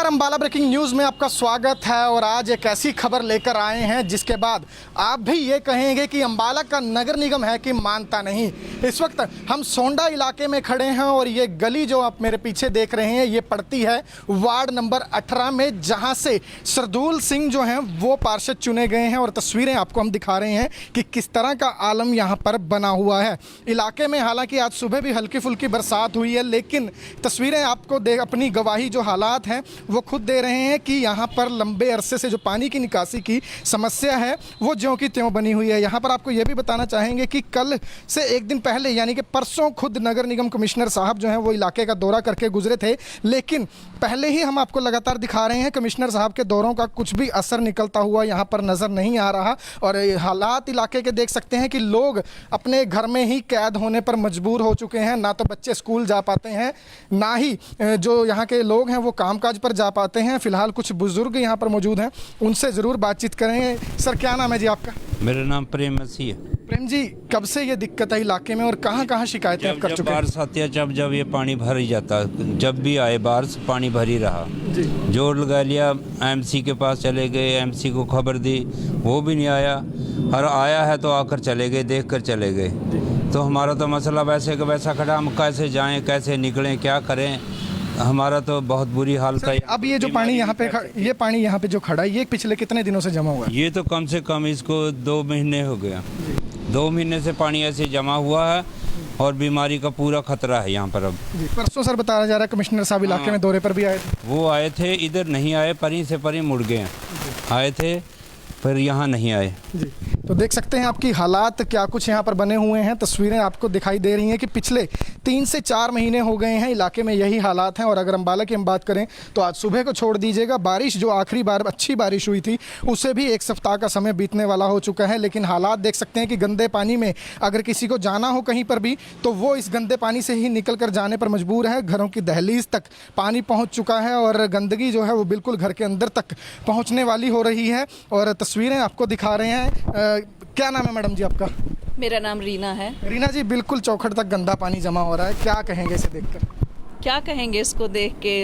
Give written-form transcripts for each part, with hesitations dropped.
नमस्कार, Ambala breaking news में आपका स्वागत है। और आज एक ऐसी खबर लेकर आए हैं जिसके बाद आप भी ये कहेंगे कि अंबाला का नगर निगम है कि मानता नहीं। इस वक्त हम सोंडा इलाके में खड़े हैं और ये गली जो आप मेरे पीछे देख रहे हैं ये पड़ती है वार्ड नंबर 18 में, जहां से सरदूल सिंह जो हैं वो पार्षद चुने गए हैं। और तस्वीरें आपको हम दिखा रहे हैं कि किस तरह का आलम यहाँ पर बना हुआ है। इलाके में हालांकि आज सुबह भी हल्की फुल्की बरसात हुई है, लेकिन तस्वीरें आपको अपनी गवाही जो हालात हैं वो खुद दे रहे हैं कि यहाँ पर लंबे अरसे से जो पानी की निकासी की समस्या है वो ज्यों की त्यों बनी हुई है। यहाँ पर आपको ये भी बताना चाहेंगे कि कल से एक दिन पहले यानी कि परसों खुद नगर निगम कमिश्नर साहब जो हैं वो इलाके का दौरा करके गुजरे थे, लेकिन पहले ही हम आपको लगातार दिखा रहे हैं कमिश्नर साहब के दौरों का कुछ भी असर निकलता हुआ यहाँ पर नज़र नहीं आ रहा। और हालात इलाके के देख सकते हैं कि लोग अपने घर में ही कैद होने पर मजबूर हो चुके हैं। ना तो बच्चे स्कूल जा पाते हैं, ना ही जो यहाँ के लोग हैं वो कामकाज पर जा पाते हैं। फिलहाल कुछ बुजुर्ग यहाँ पर मौजूद हैं, उनसे ज़रूर बातचीत करेंगे। सर, क्या नाम है जी आपका? मेरा नाम प्रेम मसीह है। प्रेम जी, कब से ये दिक्कत है इलाके में और कहाँ शिकायतें आप कर चुके हैं? बारिश आती है जब ये पानी भर ही जाता है, जब भी आए बारिश पानी भर ही रहा जी। जोर लगा लिया, एमसी के पास चले गए, एमसी को खबर दी, वो भी नहीं आया। और आया है तो आकर चले गए, देख कर चले गए। तो हमारा तो मसला वैसे का वैसा खड़ा, हम कैसे जाएं, कैसे निकलें, क्या करें? हमारा तो बहुत बुरी हालत है। अब ये जो पानी यहाँ पे ये पानी यहाँ पे जो खड़ा है ये पिछले कितने दिनों से जमा हुआ है? ये तो कम से कम इसको 2 महीने हो गया। 2 महीने से पानी ऐसे जमा हुआ है और बीमारी का पूरा खतरा है यहाँ पर। अब परसों सर बताया जा रहा है कमिश्नर साहब इलाके में दौरे पर भी आए थे। वो आए थे, इधर नहीं आए, परी से परी मुड़ गए। आए थे पर यहाँ नहीं आए जी। तो देख सकते हैं आपकी हालात क्या कुछ यहाँ पर बने हुए हैं। तस्वीरें आपको दिखाई दे रही हैं कि पिछले 3 से 4 महीने हो गए हैं इलाके में यही हालात हैं। और अगर अंबाला की हम बात करें तो आज सुबह को छोड़ दीजिएगा, बारिश जो आखिरी बार अच्छी बारिश हुई थी उसे भी 1 सप्ताह का समय बीतने वाला हो चुका है। लेकिन हालात देख सकते हैं कि गंदे पानी में अगर किसी को जाना हो कहीं पर भी तो वो इस गंदे पानी से ही निकल कर जाने पर मजबूर है। घरों की दहलीज तक पानी पहुँच चुका है और गंदगी जो है वो बिल्कुल घर के अंदर तक पहुँचने वाली हो रही है। और तस्वीरें आपको दिखा रहे हैं। क्या नाम है मैडम जी आपका? मेरा नाम रीना है। रीना जी, बिल्कुल चौखट तक गंदा पानी जमा हो रहा है, क्या कहेंगे इसे देखकर? क्या कहेंगे इसको देख के?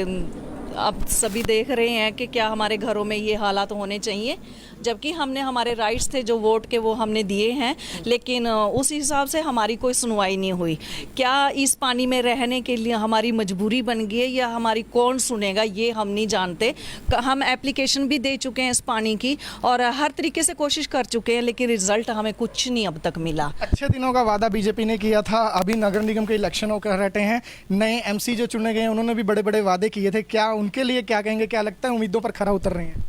अब सभी देख रहे हैं कि क्या हमारे घरों में ये हालात होने चाहिए, जबकि हमने हमारे राइट्स थे जो वोट के वो हमने दिए हैं, लेकिन उस हिसाब से हमारी कोई सुनवाई नहीं हुई। क्या इस पानी में रहने के लिए हमारी मजबूरी बन गई है या हमारी कौन सुनेगा ये हम नहीं जानते। हम एप्लीकेशन भी दे चुके हैं इस पानी की और हर तरीके से कोशिश कर चुके हैं, लेकिन रिजल्ट हमें कुछ नहीं अब तक मिला। अच्छे दिनों का वादा बीजेपी ने किया था, अभी नगर निगम के इलेक्शन होकर रहते हैं, नए एमसी जो चुने गए उन्होंने भी बड़े बड़े वादे किए थे। क्या उनके लिए क्या कहेंगे? क्या लगता है उम्मीदों पर खरा उतर रहे हैं?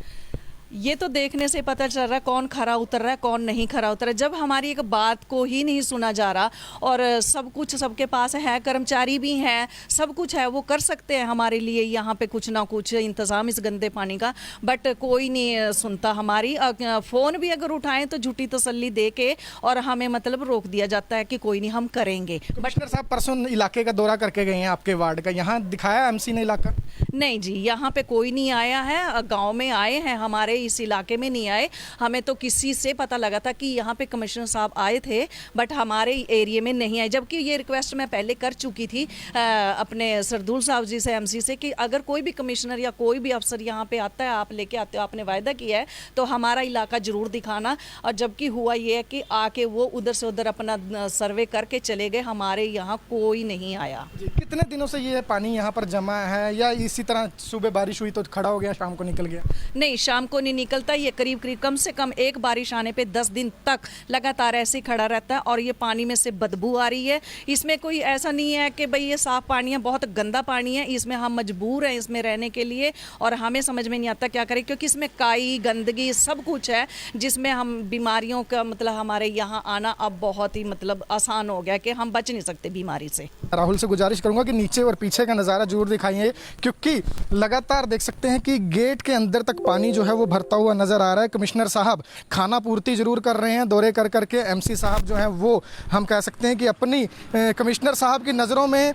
ये तो देखने से पता चल रहा है कौन खरा उतर रहा है कौन नहीं खरा उतर रहा है। जब हमारी एक बात को ही नहीं सुना जा रहा और सब कुछ सबके पास है, कर्मचारी भी हैं, सब कुछ है, वो कर सकते हैं हमारे लिए यहाँ पे कुछ ना कुछ इंतज़ाम इस गंदे पानी का, बट कोई नहीं सुनता हमारी। फ़ोन भी अगर उठाएं तो झूठी तसल्ली दे के और हमें मतलब रोक दिया जाता है कि कोई नहीं हम करेंगे। कमिश्नर साहब परसों इलाके का दौरा करके गए हैं आपके वार्ड का, यहाँ दिखाया एमसी ने इलाका? नहीं जी, यहाँ पे कोई नहीं आया है। गाँव में आए हैं, हमारे इस इलाके में नहीं आए। हमें तो किसी से पता लगा था कि यहाँ पे कमिश्नर साहब आए थे, बट हमारे एरिया में नहीं आए। जबकि ये रिक्वेस्ट मैं पहले कर चुकी थी अपने सरदूल साहब जी से, एमसी से, कि अगर कोई भी कमिश्नर या कोई भी अफसर यहाँ पे आता है, आप लेके आते हो, आपने वायदा किया है तो हमारा इलाका जरूर दिखाना। और जबकि हुआ ये है कि आके वो उधर से उधर अपना सर्वे करके चले गए, हमारे यहाँ कोई नहीं आया। कितने दिनों से ये पानी यहाँ पर जमा है या इसी तरह सुबह बारिश हुई तो खड़ा हो गया, शाम को निकल गया? नहीं, शाम को नहीं निकलता। ये करीब कम से कम एक बारिश आने पे 10 दिन तक लगातार ऐसे ही खड़ा रहता है और ये पानी में से बदबू आ रही है। इसमें कोई ऐसा नहीं है कि भाई ये साफ पानी है, बहुत गंदा पानी है। इसमें हम मजबूर हैं इसमें रहने के लिए और हमें समझ में नहीं आता क्या करें, क्योंकि इसमें काई गंदगी सब कुछ है जिसमें हम बीमारियों का मतलब हमारे यहाँ आना अब बहुत ही मतलब आसान हो गया कि हम बच नहीं सकते बीमारी से। राहुल से गुजारिश करूंगा कि नीचे और पीछे का नज़ारा जरूर दिखाइए, क्योंकि लगातार देख सकते हैं कि गेट के अंदर तक पानी जो है वो भरता हुआ नजर आ रहा है। कमिश्नर साहब खाना पूर्ति जरूर कर रहे हैं दौरे कर करके। एमसी साहब जो हैं वो हम कह सकते हैं कि अपनी कमिश्नर साहब की नज़रों में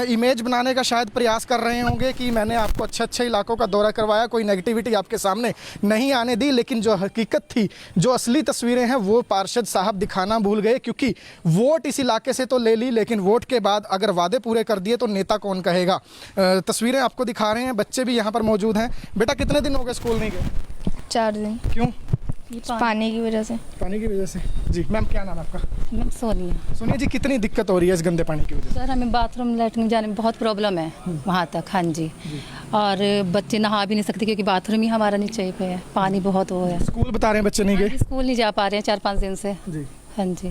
इमेज बनाने का शायद प्रयास कर रहे होंगे कि मैंने आपको अच्छे अच्छे इलाकों का दौरा करवाया, कोई नेगेटिविटी आपके सामने नहीं आने दी। लेकिन जो हकीकत थी, जो असली तस्वीरें हैं वो पार्षद साहब दिखाना भूल गए, क्योंकि वोट इस इलाके से तो ले ली, लेकिन वोट के बाद अगर वादे पूरे कर दिए तो नेता कौन कहेगा। तस्वीरें आपको दिखा दिखा रहे हैं, बच्चे भी यहाँ पर मौजूद हैं। बेटा कितने दिन हो गए स्कूल नहीं गए? 4 दिन। क्यों? पानी की वजह से। पानी की वजह से। जी मैम, क्या नाम है आपका? मैम सोनिया। सोनिया जी, कितनी दिक्कत हो रही है इस गंदे पानी की वजह से? सर हमें बाथरूम लैट्रिन जाने में बहुत प्रॉब्लम है वहाँ तक। हाँ जी। और बच्चे नहा भी नहीं सकते क्योंकि बाथरूम ही हमारा नीचे पे है, पानी बहुत वो है। स्कूल बता रहे हैं बच्चे नहीं गए? स्कूल नहीं जा पा रहे हैं 4-5 दिन से। जी हाँ जी।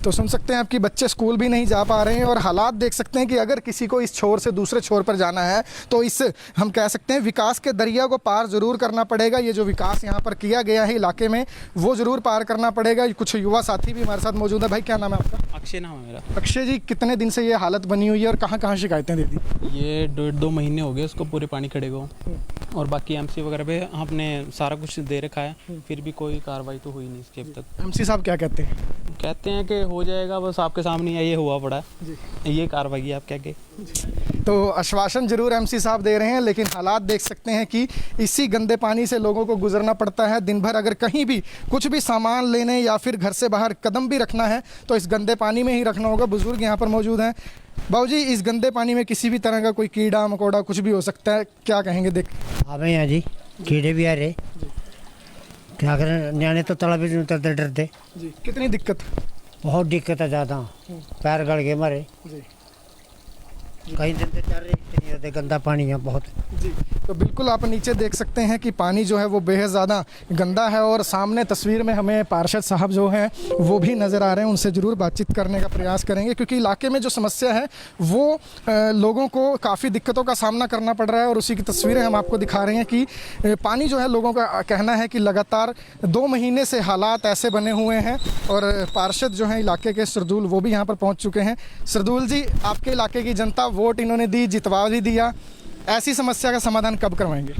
तो सुन सकते हैं आपकी बच्चे स्कूल भी नहीं जा पा रहे हैं और हालात देख सकते हैं कि अगर किसी को इस छोर से दूसरे छोर पर जाना है तो इस हम कह सकते हैं विकास के दरिया को पार जरूर करना पड़ेगा। ये जो विकास यहाँ पर किया गया है इलाके में वो जरूर पार करना पड़ेगा। कुछ युवा साथी भी हमारे साथ मौजूद है। भाई क्या नाम है आपका? अक्षय नाम है मेरा। अक्षय जी, कितने दिन से ये हालत बनी हुई है और कहाँ कहाँ शिकायतें दे दी? ये 1.5-2 महीने हो गए उसको पूरे पानी खड़े को, और बाकी एमसी वगैरह पे हमने सारा कुछ दे रखा है, फिर भी कोई कार्रवाई तो हुई नहीं इसकी अब तक। एमसी साहब क्या कहते हैं? कहते हैं कि हो जाएगा, बस आपके सामने ये हुआ पड़ा है, ये कार्रवाई है आप क्या के। तो आश्वासन जरूर एमसी साहब दे रहे हैं, लेकिन हालात देख सकते हैं कि इसी गंदे पानी से लोगों को गुजरना पड़ता है। दिन भर अगर कहीं भी कुछ भी सामान लेने या फिर घर से बाहर कदम भी रखना है तो इस गंदे पानी में ही रखना होगा। बुजुर्ग यहाँ पर मौजूद हैं। बाबूजी, इस गंदे पानी में किसी भी तरह का कोई कीड़ा मकोड़ा कुछ भी हो सकता है, क्या कहेंगे? देख हमें यहाँ जी कीड़े भी आ रहे, क्या करें, न्याणे तो तालाब में उतरते डरते जी। कितनी दिक्कत? बहुत दिक्कत है ज़्यादा, पैर गड़ गए हमारे जी। कहीं दिन से चल रही नहीं, गंदा पानी है बहुत जी। तो बिल्कुल आप नीचे देख सकते हैं कि पानी जो है वो बेहद ज़्यादा गंदा है और सामने तस्वीर में हमें पार्षद साहब जो हैं वो भी नज़र आ रहे हैं। उनसे ज़रूर बातचीत करने का प्रयास करेंगे क्योंकि इलाके में जो समस्या है वो लोगों को काफ़ी दिक्कतों का सामना करना पड़ रहा है और उसी की तस्वीरें हम आपको दिखा रहे हैं कि पानी जो है, लोगों का कहना है कि लगातार 2 महीने से हालात ऐसे बने हुए हैं। और पार्षद जो हैं इलाके के सरदूल, वो भी यहाँ पर पहुँच चुके हैं। सरदूल जी, आपके इलाके की जनता वोट इन्होंने दी, जितवा भी दिया, ऐसी समस्या का समाधान कब करवाएंगे?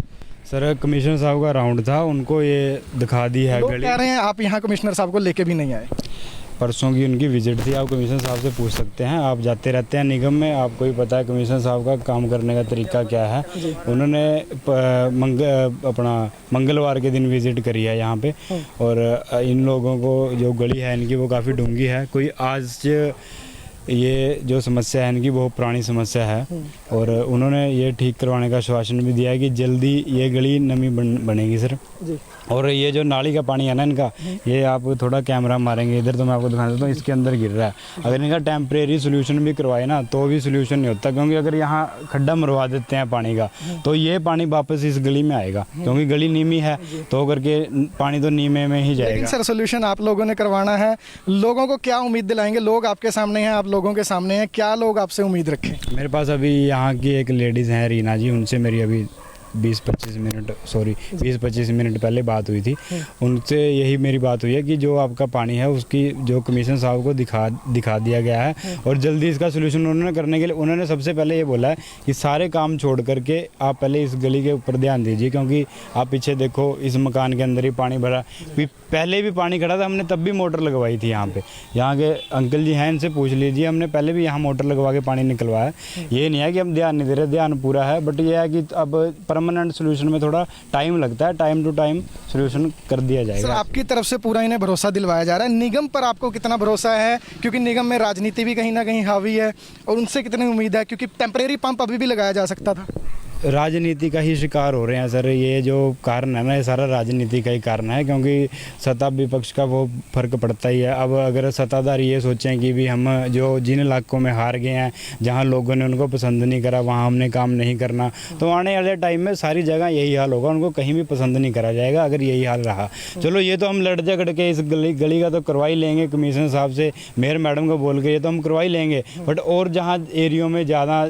सर कमिश्नर साहब का राउंड था, उनको ये दिखा दी है लोग गली। कह रहे हैं आप यहाँ कमिश्नर साहब को लेके भी नहीं आए। परसों की उनकी विजिट थी, आप कमिश्नर साहब से पूछ सकते हैं, आप जाते रहते हैं निगम में, आपको ही पता है कमिश्नर साहब का काम करने का तरीका क्या है। उन्होंने अपना मंगलवार के दिन विजिट करी है यहाँ पे, और इन लोगों को जो गली है इनकी वो काफ़ी डूंगी है। कोई आज ये जो समस्या है इनकी बहुत पुरानी समस्या है, और उन्होंने ये ठीक करवाने का आश्वासन भी दिया है कि जल्दी ये गली नमी बनेगी सर जी। और ये जो नाली का पानी है ना इनका, ये आप थोड़ा कैमरा मारेंगे इधर तो मैं आपको दिखा देता हूँ, इसके अंदर गिर रहा है। अगर इनका टेम्परेरी सोल्यूशन भी करवाए ना तो भी सोल्यूशन नहीं होता, क्योंकि अगर यहाँ खड्डा मरवा देते हैं पानी का तो ये पानी वापस इस गली में आएगा, क्योंकि गली नीमी है तो करके पानी तो नीमे में ही जाएगा। लेकिन सर सोल्यूशन आप लोगों ने करवाना है, लोगों को क्या उम्मीद दिलाएंगे? लोग आपके सामने हैं, आप लोगों के सामने हैं, क्या लोग आपसे उम्मीद रखें? मेरे पास अभी यहाँ की एक लेडीज़ हैं रीना जी, उनसे मेरी अभी 20-25 मिनट पहले बात हुई थी। उनसे यही मेरी बात हुई है कि जो आपका पानी है उसकी जो कमिश्नर साहब को दिखा दिया गया है, और जल्दी इसका सोल्यूशन उन्होंने करने के लिए उन्होंने सबसे पहले ये बोला है कि सारे काम छोड़ करके आप पहले इस गली के ऊपर ध्यान दीजिए, क्योंकि आप पीछे देखो इस मकान के अंदर ही पानी भरा, पहले भी पानी खड़ा था, हमने तब भी मोटर लगवाई थी यहाँ पे। यहाँ के अंकल जी हैं, इनसे पूछ लीजिए, हमने पहले भी यहाँ मोटर लगवा के पानी निकलवाया। ये नहीं है कि हम ध्यान नहीं दे रहे, ध्यान पूरा है, बट ये है कि अब परमानेंट सोल्यूशन में थोड़ा टाइम लगता है, टाइम टू टाइम सोल्यूशन कर दिया जाएगा। सर आपकी तरफ से पूरा इन्हें भरोसा दिलवाया जा रहा है, निगम पर आपको कितना भरोसा है? क्योंकि निगम में राजनीति भी कहीं ना कहीं हावी है, और उनसे कितनी उम्मीद है? क्योंकि टेम्परेरी पंप अभी भी लगाया जा सकता था। राजनीति का ही शिकार हो रहे हैं सर, ये जो कारण है ना, ये सारा राजनीति का ही कारण है, क्योंकि सत्ता विपक्ष का वो फर्क पड़ता ही है। अब अगर सत्ताधारी ये सोचें कि भी हम जो जिन इलाकों में हार गए हैं, जहां लोगों ने उनको पसंद नहीं करा, वहां हमने काम नहीं करना, तो आने वाले टाइम में सारी जगह यही हाल होगा, उनको कहीं भी पसंद नहीं करा जाएगा अगर यही हाल रहा। चलो ये तो हम लड़ झगड़ के इस गली का तो करवा ही लेंगे, कमिश्नर साहब से मेयर मैडम को बोल के ये तो हम करवा ही लेंगे, बट और जहाँ एरियो में ज़्यादा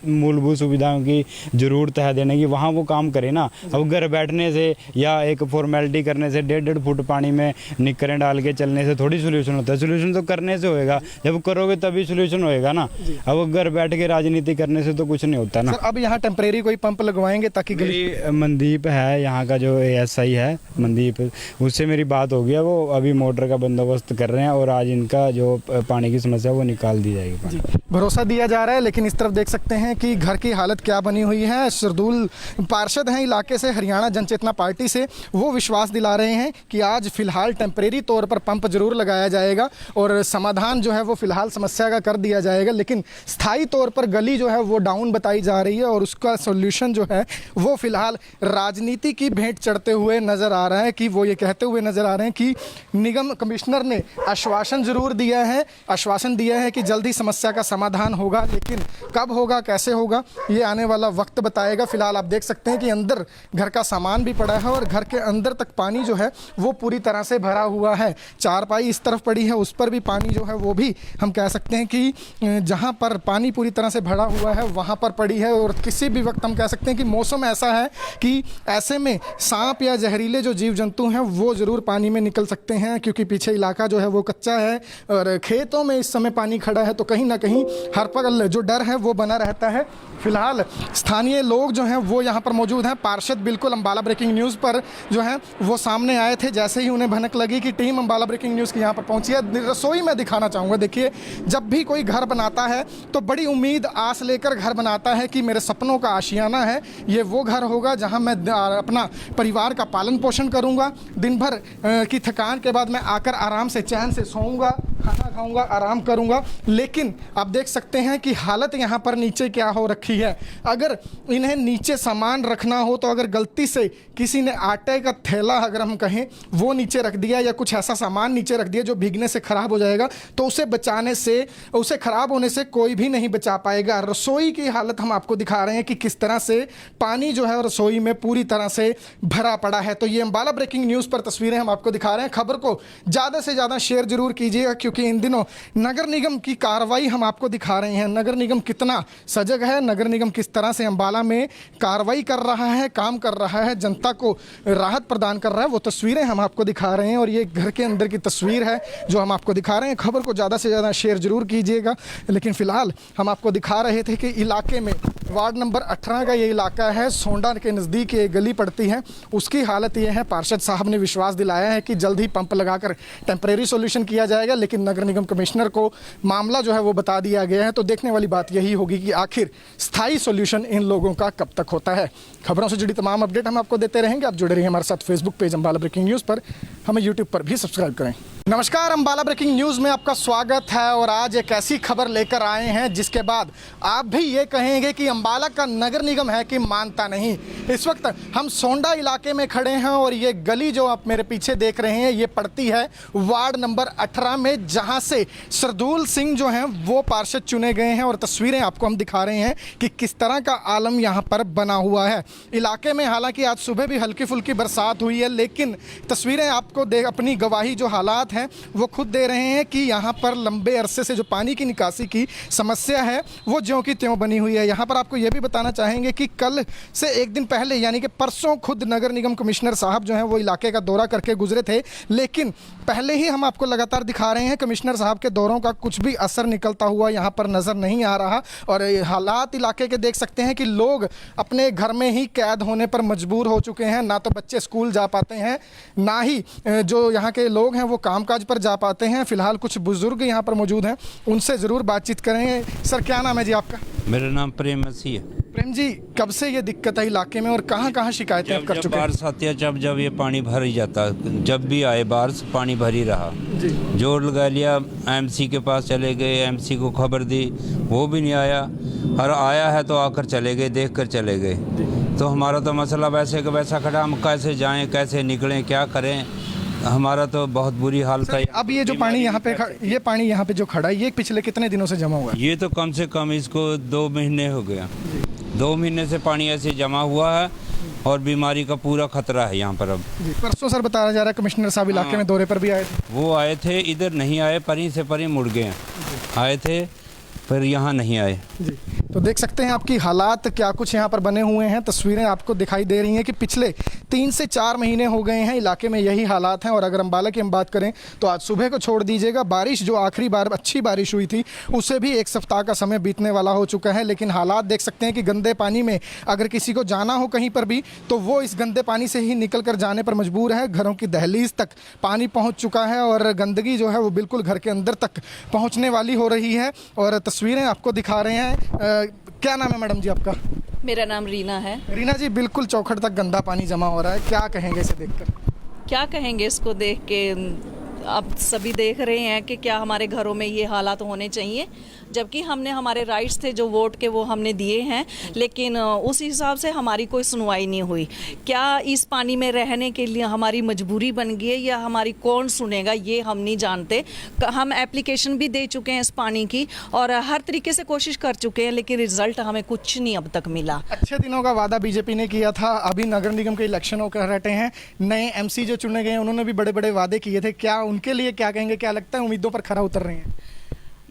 मूलभूत सुविधाओं की जरूरत है देने की, वहाँ वो काम करे ना। अब घर बैठने से या एक फॉर्मेलिटी करने से 1.5 फुट पानी में निकरें डाल के चलने से थोड़ी सोल्यूशन होता है, सोल्यूशन तो करने से होएगा, जब करोगे तभी सोल्यूशन होएगा ना। अब घर बैठ के राजनीति करने से तो कुछ नहीं होता ना। सर अब यहाँ टेम्परेरी कोई पंप लगवाएंगे ताकि गली? मनदीप है यहाँ का जो ASI है मनदीप, उससे मेरी बात हो गया, वो अभी मोटर का बंदोबस्त कर रहे हैं और आज इनका जो पानी की समस्या वो निकाल दी जाएगी। भरोसा दिया जा रहा है, लेकिन इस तरफ देख सकते हैं कि घर की हालत क्या बनी हुई है। है शरदूल पार्षद हैं इलाके से, हरियाणा जनचेतना पार्टी से, वो विश्वास दिला रहे हैं कि आज फिलहाल टेम्परेरी तौर पर पंप जरूर लगाया जाएगा और समाधान जो है वो फिलहाल समस्या का कर दिया जाएगा, लेकिन स्थायी तौर पर गली जो है वो डाउन बताई जा रही है और उसका सोल्यूशन जो है वो फिलहाल राजनीति की भेंट चढ़ते हुए नजर आ रहा है कि वो ये कहते हुए नजर आ रहे हैं कि निगम कमिश्नर ने आश्वासन जरूर दिया है, आश्वासन दिया है कि जल्द ही समस्या का समाधान होगा, लेकिन कब होगा, कैसे होगा, ये आने वाला वक्त बताएगा। फिलहाल आप देख सकते हैं कि अंदर घर का सामान भी पड़ा है और घर के अंदर तक पानी जो है वो पूरी तरह से भरा हुआ है। चारपाई इस तरफ पड़ी है, उस पर भी पानी जो है वो भी हम कह सकते हैं कि जहाँ पर पानी पूरी तरह से भरा हुआ है वहाँ पर पड़ी है और किसी भी वक्त हम कह सकते हैं कि मौसम ऐसा है कि ऐसे में सांप या जहरीले जो जीव जंतु हैं वो ज़रूर पानी में निकल सकते हैं, क्योंकि पीछे इलाका जो है वो कच्चा है और खेतों में इस समय पानी खड़ा है, तो कहीं ना कहीं हर पल जो डर है वो बना रहता है। फिलहाल स्थानीय लोग जो हैं वो यहाँ पर मौजूद हैं। पार्षद बिल्कुल अंबाला ब्रेकिंग न्यूज़ पर जो है वो सामने आए थे, जैसे ही उन्हें भनक लगी कि टीम अंबाला ब्रेकिंग न्यूज़ की यहाँ पर पहुँची है। रसोई में दिखाना चाहूँगा, देखिए जब भी कोई घर बनाता है तो बड़ी उम्मीद आस लेकर घर बनाता है कि मेरे सपनों का आशियाना है, ये वो घर होगा जहाँ मैं अपना परिवार का पालन पोषण करूँगा, दिन भर की थकान के बाद मैं आकर आराम से चैन से सोऊंगा, खाना खाऊंगा, आराम करूंगा। लेकिन आप देख सकते हैं कि हालत यहाँ पर नीचे क्या हो रखी है। अगर इन्हें नीचे सामान रखना हो तो अगर गलती से किसी ने आटे का थैला अगर हम कहें वो नीचे रख दिया या कुछ ऐसा सामान नीचे रख दिया जो भीगने से ख़राब हो जाएगा, तो उसे बचाने से, उसे ख़राब होने से कोई भी नहीं बचा पाएगा। रसोई की हालत हम आपको दिखा रहे हैं कि किस तरह से पानी जो है रसोई में पूरी तरह से भरा पड़ा है। तो ये अंबाला ब्रेकिंग न्यूज़ पर तस्वीरें हम आपको दिखा रहे हैं। खबर को ज़्यादा से ज़्यादा शेयर जरूर कीजिएगा, क्योंकि इन दिनों नगर निगम की कार्रवाई हम आपको दिखा रहे हैं। नगर निगम कितना सजग है, नगर निगम किस तरह से अंबाला में कार्रवाई कर रहा है, काम कर रहा है, जनता को राहत प्रदान कर रहा है, वो तस्वीरें हम आपको दिखा रहे हैं। और ये घर के अंदर की तस्वीर है जो हम आपको दिखा रहे हैं। खबर को ज़्यादा से ज़्यादा शेयर जरूर कीजिएगा। लेकिन फ़िलहाल हम आपको दिखा रहे थे कि इलाके में वार्ड नंबर 18 का ये इलाका है, सोंडा के नज़दीक ये गली पड़ती है, उसकी हालत ये है। पार्षद साहब ने विश्वास दिलाया है कि जल्द ही पंप लगाकर टेम्परेरी सोल्यूशन किया जाएगा, लेकिन नगर निगम कमिश्नर को मामला जो है वो बता दिया गया है। तो देखने वाली बात यही होगी कि आखिर स्थायी सोल्यूशन इन लोगों का कब तक होता है। खबरों से जुड़ी तमाम अपडेट हम आपको देते रहेंगे। आप जुड़े रहिए हमारे साथ Facebook page Ambala breaking news पर, हमें यूट्यूब पर भी सब्सक्राइब करें। नमस्कार, अंबाला ब्रेकिंग न्यूज़ में आपका स्वागत है और आज एक ऐसी खबर लेकर आए हैं जिसके बाद आप भी ये कहेंगे कि अंबाला का नगर निगम है कि मानता नहीं। इस वक्त हम सोंडा इलाके में खड़े हैं और ये गली जो आप मेरे पीछे देख रहे हैं ये पड़ती है वार्ड नंबर 18 में, जहां से शरदूल सिंह जो हैं वो पार्षद चुने गए हैं। और तस्वीरें आपको हम दिखा रहे हैं कि किस तरह का आलम यहाँ पर बना हुआ है। इलाके में हालांकि आज सुबह भी हल्की फुल्की बरसात हुई है, लेकिन तस्वीरें आपको अपनी गवाही जो हालात हैं वो खुद दे रहे हैं कि यहाँ पर लंबे अरसे से जो पानी की निकासी की समस्या है वो ज्यों की त्यों बनी हुई है। यहाँ पर आपको ये भी बताना चाहेंगे कि कल से एक दिन पहले यानी कि परसों खुद नगर निगम कमिश्नर साहब जो हैं वो इलाके का दौरा करके गुजरे थे, लेकिन पहले ही हम आपको लगातार दिखा रहे हैं कमिश्नर साहब के दौरों का कुछ भी असर निकलता हुआ यहाँ पर नज़र नहीं आ रहा। और हालात इलाके के देख सकते हैं कि लोग अपने घर में ही कैद होने पर मजबूर हो चुके हैं। ना तो बच्चे स्कूल जा पाते हैं, ना ही जो यहाँ के लोग हैं वो कामकाज पर जा पाते हैं। फिलहाल कुछ बुजुर्ग यहाँ पर मौजूद हैं, उनसे ज़रूर बातचीत करेंगे। सर, क्या नाम है जी आपका? मेरा नाम प्रेम मसीह है। प्रेम जी, कब से ये दिक्कत है इलाके में और कहाँ शिकायतें आप कर चुके हैं? बारिश आती है जब ये पानी भर ही जाता है, जब भी आए बारिश पानी भर ही रहा। जोर लगा लिया, एमसी के पास चले गए, एमसी को खबर दी, वो भी नहीं आया, और आया है तो आकर चले गए, देख कर चले गए। तो हमारा तो मसला वैसे का वैसा खड़ा, हम कैसे जाएं, कैसे निकलें, क्या करें, हमारा तो बहुत बुरी हालत है। अब ये जो पानी यहाँ पे ये पानी यहाँ पे जो खड़ा है ये पिछले कितने दिनों से जमा हुआ है? ये तो कम से कम इसको 2 महीने हो गया। 2 महीने से पानी ऐसे जमा हुआ है और बीमारी का पूरा खतरा है यहाँ पर। अब परसों सर बताया जा रहा है कमिश्नर साहब इलाके में दौरे पर भी आए थे। वो आए थे, इधर नहीं आए, परी से परी मुड़ गए। आए थे फिर यहाँ नहीं आए जी। तो देख सकते हैं आपकी हालात क्या कुछ यहाँ पर बने हुए हैं। तस्वीरें आपको दिखाई दे रही हैं कि पिछले 3 से 4 महीने हो गए हैं इलाके में यही हालात हैं। और अगर अंबाला की हम बात करें तो आज सुबह को छोड़ दीजिएगा, बारिश जो आखिरी बार अच्छी बारिश हुई थी उससे भी 1 सप्ताह का समय बीतने वाला हो चुका है। लेकिन हालात देख सकते हैं कि गंदे पानी में अगर किसी को जाना हो कहीं पर भी तो वो इस गंदे पानी से ही निकल कर जाने पर मजबूर है। घरों की दहलीज तक पानी पहुँच चुका है और गंदगी जो है वो बिल्कुल घर के अंदर तक पहुँचने वाली हो रही है। और तस्वीरें आपको दिखा रहे हैं। क्या नाम है मैडम जी आपका? मेरा नाम रीना है। रीना जी, बिल्कुल चौखट तक गंदा पानी जमा हो रहा है, क्या कहेंगे इसे देखकर? क्या कहेंगे इसको देख के? अब सभी देख रहे हैं कि क्या हमारे घरों में ये हालात होने चाहिए, जबकि हमने हमारे राइट्स थे जो वोट के वो हमने दिए हैं, लेकिन उस हिसाब से हमारी कोई सुनवाई नहीं हुई। क्या इस पानी में रहने के लिए हमारी मजबूरी बन गई है या हमारी कौन सुनेगा, ये हम नहीं जानते। हम एप्लीकेशन भी दे चुके हैं इस पानी की और हर तरीके से कोशिश कर चुके हैं, लेकिन रिजल्ट हमें कुछ नहीं अब तक मिला। अच्छे दिनों का वादा बीजेपी ने किया था, अभी नगर निगम के इलेक्शन होकर रहते हैं, नए एमसी जो चुने गए हैं उन्होंने भी बड़े बड़े वादे किए थे, क्या उनके लिए क्या कहेंगे? क्या लगता है उम्मीदों पर खरा उतर रहे हैं?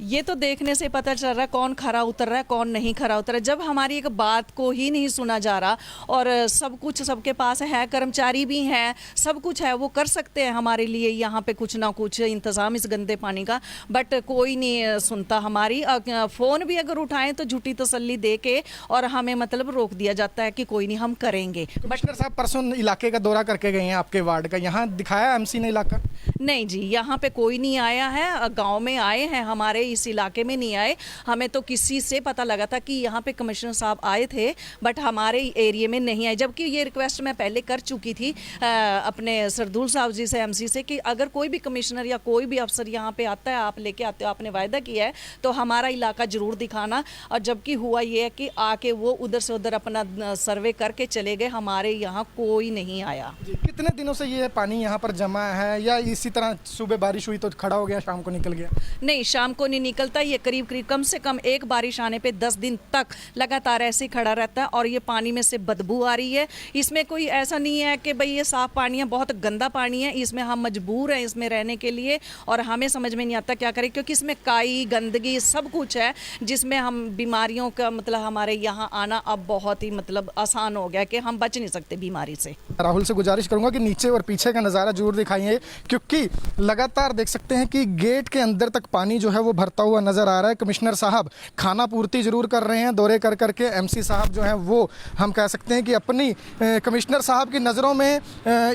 ये तो देखने से पता चल रहा है कौन खरा उतर रहा है कौन नहीं खरा उतर रहा है। जब हमारी एक बात को ही नहीं सुना जा रहा और सब कुछ सबके पास है, कर्मचारी भी हैं, सब कुछ है, वो कर सकते हैं हमारे लिए यहाँ पे कुछ ना कुछ इंतज़ाम इस गंदे पानी का, बट कोई नहीं सुनता हमारी। फ़ोन भी अगर उठाएं तो झूठी तसल्ली दे के और हमें मतलब रोक दिया जाता है कि कोई नहीं, हम करेंगे। कमिश्नर साहब परसों इलाके का दौरा करके गए हैं आपके वार्ड का, यहाँ दिखाया एमसी ने इलाका? नहीं जी, यहाँ पे कोई नहीं आया है। गांव में आए हैं, हमारे इस इलाके में नहीं आए। हमें तो किसी से पता लगा था कि यहाँ पे कमिश्नर साहब आए थे, बट हमारे एरिया में नहीं आए, जबकि ये रिक्वेस्ट मैं पहले कर चुकी थी अपने सरदूल साहब जी से, एमसी से, कि अगर कोई भी कमिश्नर या कोई भी अफसर यहाँ पे आता है, आप लेके आते हो, आपने वायदा किया है तो हमारा इलाका ज़रूर दिखाना। और जबकि हुआ ये है कि आके वो उधर से उधर अपना सर्वे करके चले गए, हमारे यहाँ कोई नहीं आया। कितने दिनों से ये पानी यहाँ पर जमा है या इसी तरह सुबह बारिश हुई तो खड़ा हो गया, शाम को निकल गया? नहीं, शाम को नहीं निकलता, ये करीब करीब कम से कम एक बारिश आने पे 10 दिन तक लगातार ऐसे ही खड़ा रहता है और ये पानी में से बदबू आ रही है। इसमें कोई ऐसा नहीं है कि भाई ये साफ़ पानी है, बहुत गंदा पानी है, इसमें हम मजबूर हैं इसमें रहने के लिए और हमें समझ में नहीं आता क्या करें, क्योंकि इसमें काई गंदगी सब कुछ है, जिसमें हम बीमारियों का मतलब हमारे यहाँ आना अब बहुत ही मतलब आसान हो गया कि हम बच नहीं सकते बीमारी से। राहुल से गुजारिश करूंगा कि नीचे और पीछे का नज़ारा जरूर दिखाइए, क्योंकि लगातार देख सकते हैं कि गेट के अंदर तक पानी जो है वो भरता हुआ नजर आ रहा है। कमिश्नर साहब खाना पूर्ति जरूर कर रहे हैं दौरे कर करके, एमसी साहब जो हैं वो हम कह सकते हैं कि अपनी कमिश्नर साहब की नज़रों में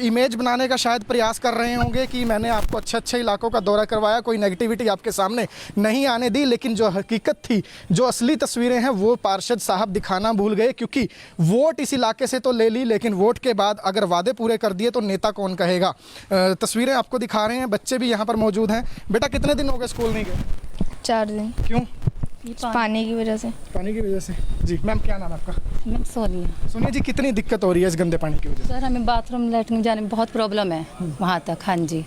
इमेज बनाने का शायद प्रयास कर रहे होंगे कि मैंने आपको अच्छे अच्छे इलाकों का दौरा करवाया, कोई नेगेटिविटी आपके सामने नहीं आने दी, लेकिन जो हकीकत थी, जो असली तस्वीरें हैं वो पार्षद साहब दिखाना भूल गए, क्योंकि वोट इस इलाके से तो ले ली, लेकिन वोट के बाद अगर वादे पूरे कर दिए तो नेता कौन कहेगा। तस्वीरें आपको दिखा रहे हैं, बच्चे भी यहाँ पर मौजूद हैं। बेटा कितने दिन हो गए स्कूल नहीं गए? 4 दिन। क्यों? पानी की वजह से। पानी की वजह से। जी मैम, क्या नाम है आपका? मैम सोनिया। सोनिया जी, कितनी दिक्कत हो रही है इस गंदे पानी की वजह से? सर हमें बाथरूम लैट्रिन जाने में बहुत प्रॉब्लम है वहाँ तक। हाँ जी,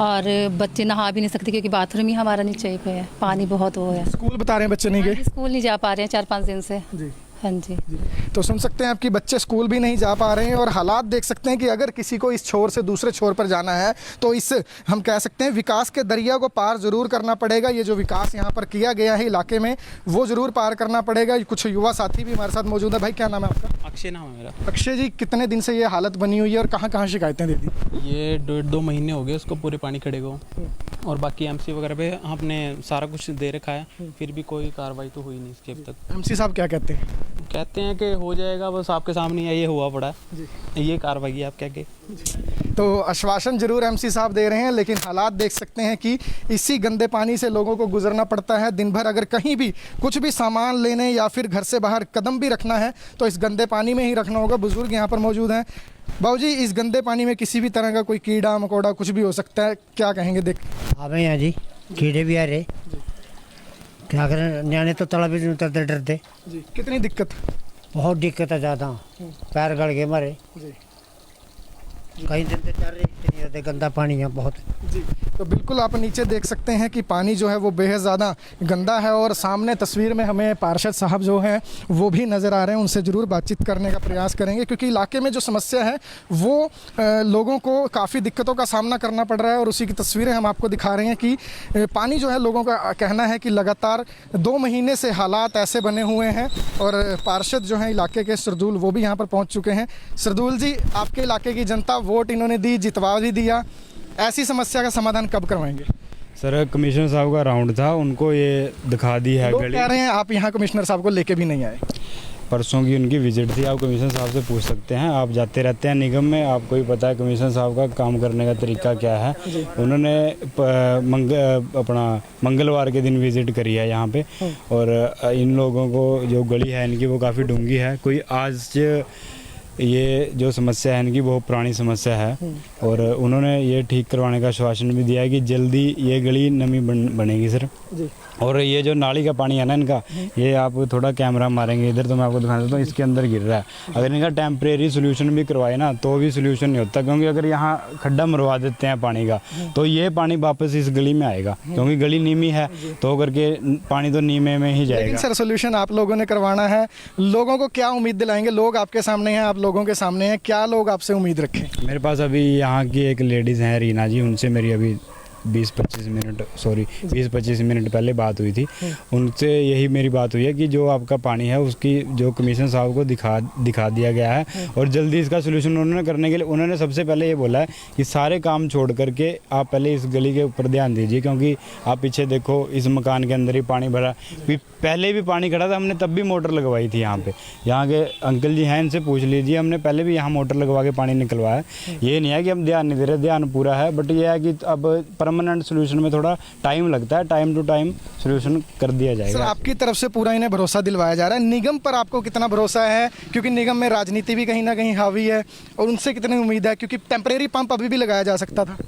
और बच्चे नहा भी नहीं सकते क्योंकि बाथरूम ही हमारा नीचे पे है, पानी बहुत हो है। स्कूल बता रहे हैं बच्चे नहीं गए? स्कूल नहीं जा पा रहे हैं 4-5 दिन से। जी हाँ जी। तो सुन सकते हैं आपकी बच्चे स्कूल भी नहीं जा पा रहे हैं और हालात देख सकते हैं कि अगर किसी को इस छोर से दूसरे छोर पर जाना है तो इस हम कह सकते हैं विकास के दरिया को पार जरूर करना पड़ेगा। ये जो विकास यहाँ पर किया गया है इलाके में वो जरूर पार करना पड़ेगा। कुछ युवा साथी भी हमारे साथ मौजूद है। भाई क्या नाम है आपका? अक्षय नाम है मेरा। अक्षय जी, कितने दिन से ये हालत बनी हुई है और कहाँ कहाँ शिकायतें दे दी? ये 1.5-2 महीने हो गए उसको पूरे पानी खड़े को, और बाकी एमसी वगैरह पे हमने सारा कुछ दे रखा है, फिर भी कोई कार्रवाई तो हुई नहीं इसकी अब तक। एमसी साहब क्या कहते हैं? कहते हैं कि हो जाएगा, बस आपके सामने है, ये हुआ पड़ा है, ये कार्रवाई है आप क्या के। तो आश्वासन जरूर एमसी साहब दे रहे हैं, लेकिन हालात देख सकते हैं कि इसी गंदे पानी से लोगों को गुजरना पड़ता है। दिन भर अगर कहीं भी कुछ भी सामान लेने या फिर घर से बाहर कदम भी रखना है तो इस गंदे पानी में ही रखना होगा। बुजुर्ग यहाँ पर मौजूद हैं। बाबूजी, इस गंदे पानी में किसी भी तरह का कोई कीड़ा मकोड़ा कुछ भी हो सकता है, क्या कहेंगे? देख हाँ भैया जी, कीड़े भी आ रहे, क्या करें, न्याणे तो तालाब में उतरते डरते। जी, कितनी दिक्कत? बहुत दिक्कत है, ज़्यादा पैर गड़ गए हमारे। जी कहीं दिन से चल रही, इतनी ज़्यादा गंदा पानी है बहुत। जी, तो बिल्कुल आप नीचे देख सकते हैं कि पानी जो है वो बेहद ज़्यादा गंदा है और सामने तस्वीर में हमें पार्षद साहब जो हैं वो भी नज़र आ रहे हैं। उनसे ज़रूर बातचीत करने का प्रयास करेंगे, क्योंकि इलाके में जो समस्या है वो लोगों को काफ़ी दिक्कतों का सामना करना पड़ रहा है और उसी की तस्वीरें हम आपको दिखा रहे हैं कि पानी जो है, लोगों का कहना है कि लगातार 2 महीने से हालात ऐसे बने हुए हैं। और पार्षद जो हैं इलाके के सरदूल, वो भी यहाँ पर पहुँच चुके हैं। सरदूल जी, आपके इलाके की जनता वोट इन्होंने दी, जितवा भी दिया, ऐसी समस्या का समाधान कब करवाएंगे? सर कमिश्नर साहब का राउंड था, उनको ये दिखा दी है लोग गली। कह रहे हैं आप यहाँ कमिश्नर साहब को लेके भी नहीं आए। परसों की उनकी विजिट थी। आप कमिश्नर साहब से पूछ सकते हैं, आप जाते रहते हैं निगम में, आपको ही पता है कमिश्नर साहब का काम करने का तरीका क्या है। उन्होंने मंगलवार के दिन विजिट करी है यहाँ पे, और इन लोगों को जो गली है इनकी वो काफ़ी डूंगी है। कोई आज ये जो समस्या है इनकी बहुत पुरानी समस्या है, और उन्होंने ये ठीक करवाने का आश्वासन भी दिया है कि जल्दी ये गली नमी बनेगी सर। और ये जो नाली का पानी है ना इनका, ये आप थोड़ा कैमरा मारेंगे इधर तो मैं आपको दिखा देता हूँ, इसके अंदर गिर रहा है। अगर इनका टेम्परेरी सोल्यूशन भी करवाए ना तो भी सोल्यूशन नहीं होता, क्योंकि अगर यहाँ खड्डा मरवा देते हैं पानी का तो ये पानी वापस इस गली में आएगा, क्योंकि गली नीमी है तो करके पानी तो नीमे में ही जाएगा। लेकिन सर सोल्यूशन आप लोगों ने करवाना है, लोगों को क्या उम्मीद दिलाएंगे? लोग आपके सामने हैं, आप लोगों के सामने हैं, क्या लोग आपसे उम्मीद रखें? मेरे पास अभी यहाँ की एक लेडीज़ हैं रीना जी, उनसे मेरी अभी 20-25 मिनट पहले बात हुई थी। उनसे यही मेरी बात हुई है कि जो आपका पानी है उसकी जो कमिश्नर साहब को दिखा दिया गया है, और जल्दी इसका सोल्यूशन उन्होंने करने के लिए उन्होंने सबसे पहले ये बोला है कि सारे काम छोड़ करके आप पहले इस गली के ऊपर ध्यान दीजिए, क्योंकि आप पीछे देखो इस मकान के अंदर ही पानी भरा, पहले भी पानी खड़ा था, हमने तब भी मोटर लगवाई थी यहाँ पे। यहाँ के अंकल जी हैं, इनसे पूछ लीजिए, हमने पहले भी यहाँ मोटर लगवा के पानी निकलवाया। ये नहीं है कि हम ध्यान नहीं दे रहे, ध्यान पूरा है, बट ये है कि अब परमानेंट सोल्यूशन में थोड़ा टाइम लगता है, टाइम टू टाइम सोल्यूशन कर दिया जाएगा। सर आपकी तरफ से पूरा इन्हें भरोसा दिलवाया जा रहा है, निगम पर आपको कितना भरोसा है? क्योंकि निगम में राजनीति भी कहीं ना कहीं हावी है, और उनसे कितनी उम्मीद है? क्योंकि टेम्परेरी पंप अभी भी लगाया जा सकता था।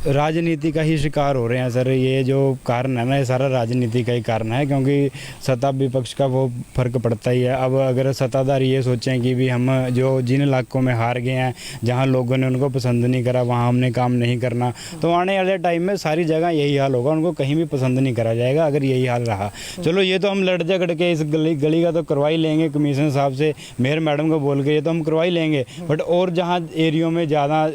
राजनीति का ही शिकार हो रहे हैं सर, ये जो कारण है ना ये सारा राजनीति का ही कारण है, क्योंकि सत्ता विपक्ष का वो फर्क पड़ता ही है। अब अगर सत्ताधारी ये सोचें कि भी हम जो जिन इलाकों में हार गए हैं, जहां लोगों ने उनको पसंद नहीं करा वहां हमने काम नहीं करना, तो आने वाले टाइम में सारी जगह यही हाल होगा, उनको कहीं भी पसंद नहीं करा जाएगा अगर यही हाल रहा। चलो ये तो हम लड़ झगड़ के इस गली का तो करवा ही लेंगे, कमिश्नर साहब से मेयर मैडम को बोल के ये तो हम करवा ही लेंगे, बट और जहाँ एरियो में ज़्यादा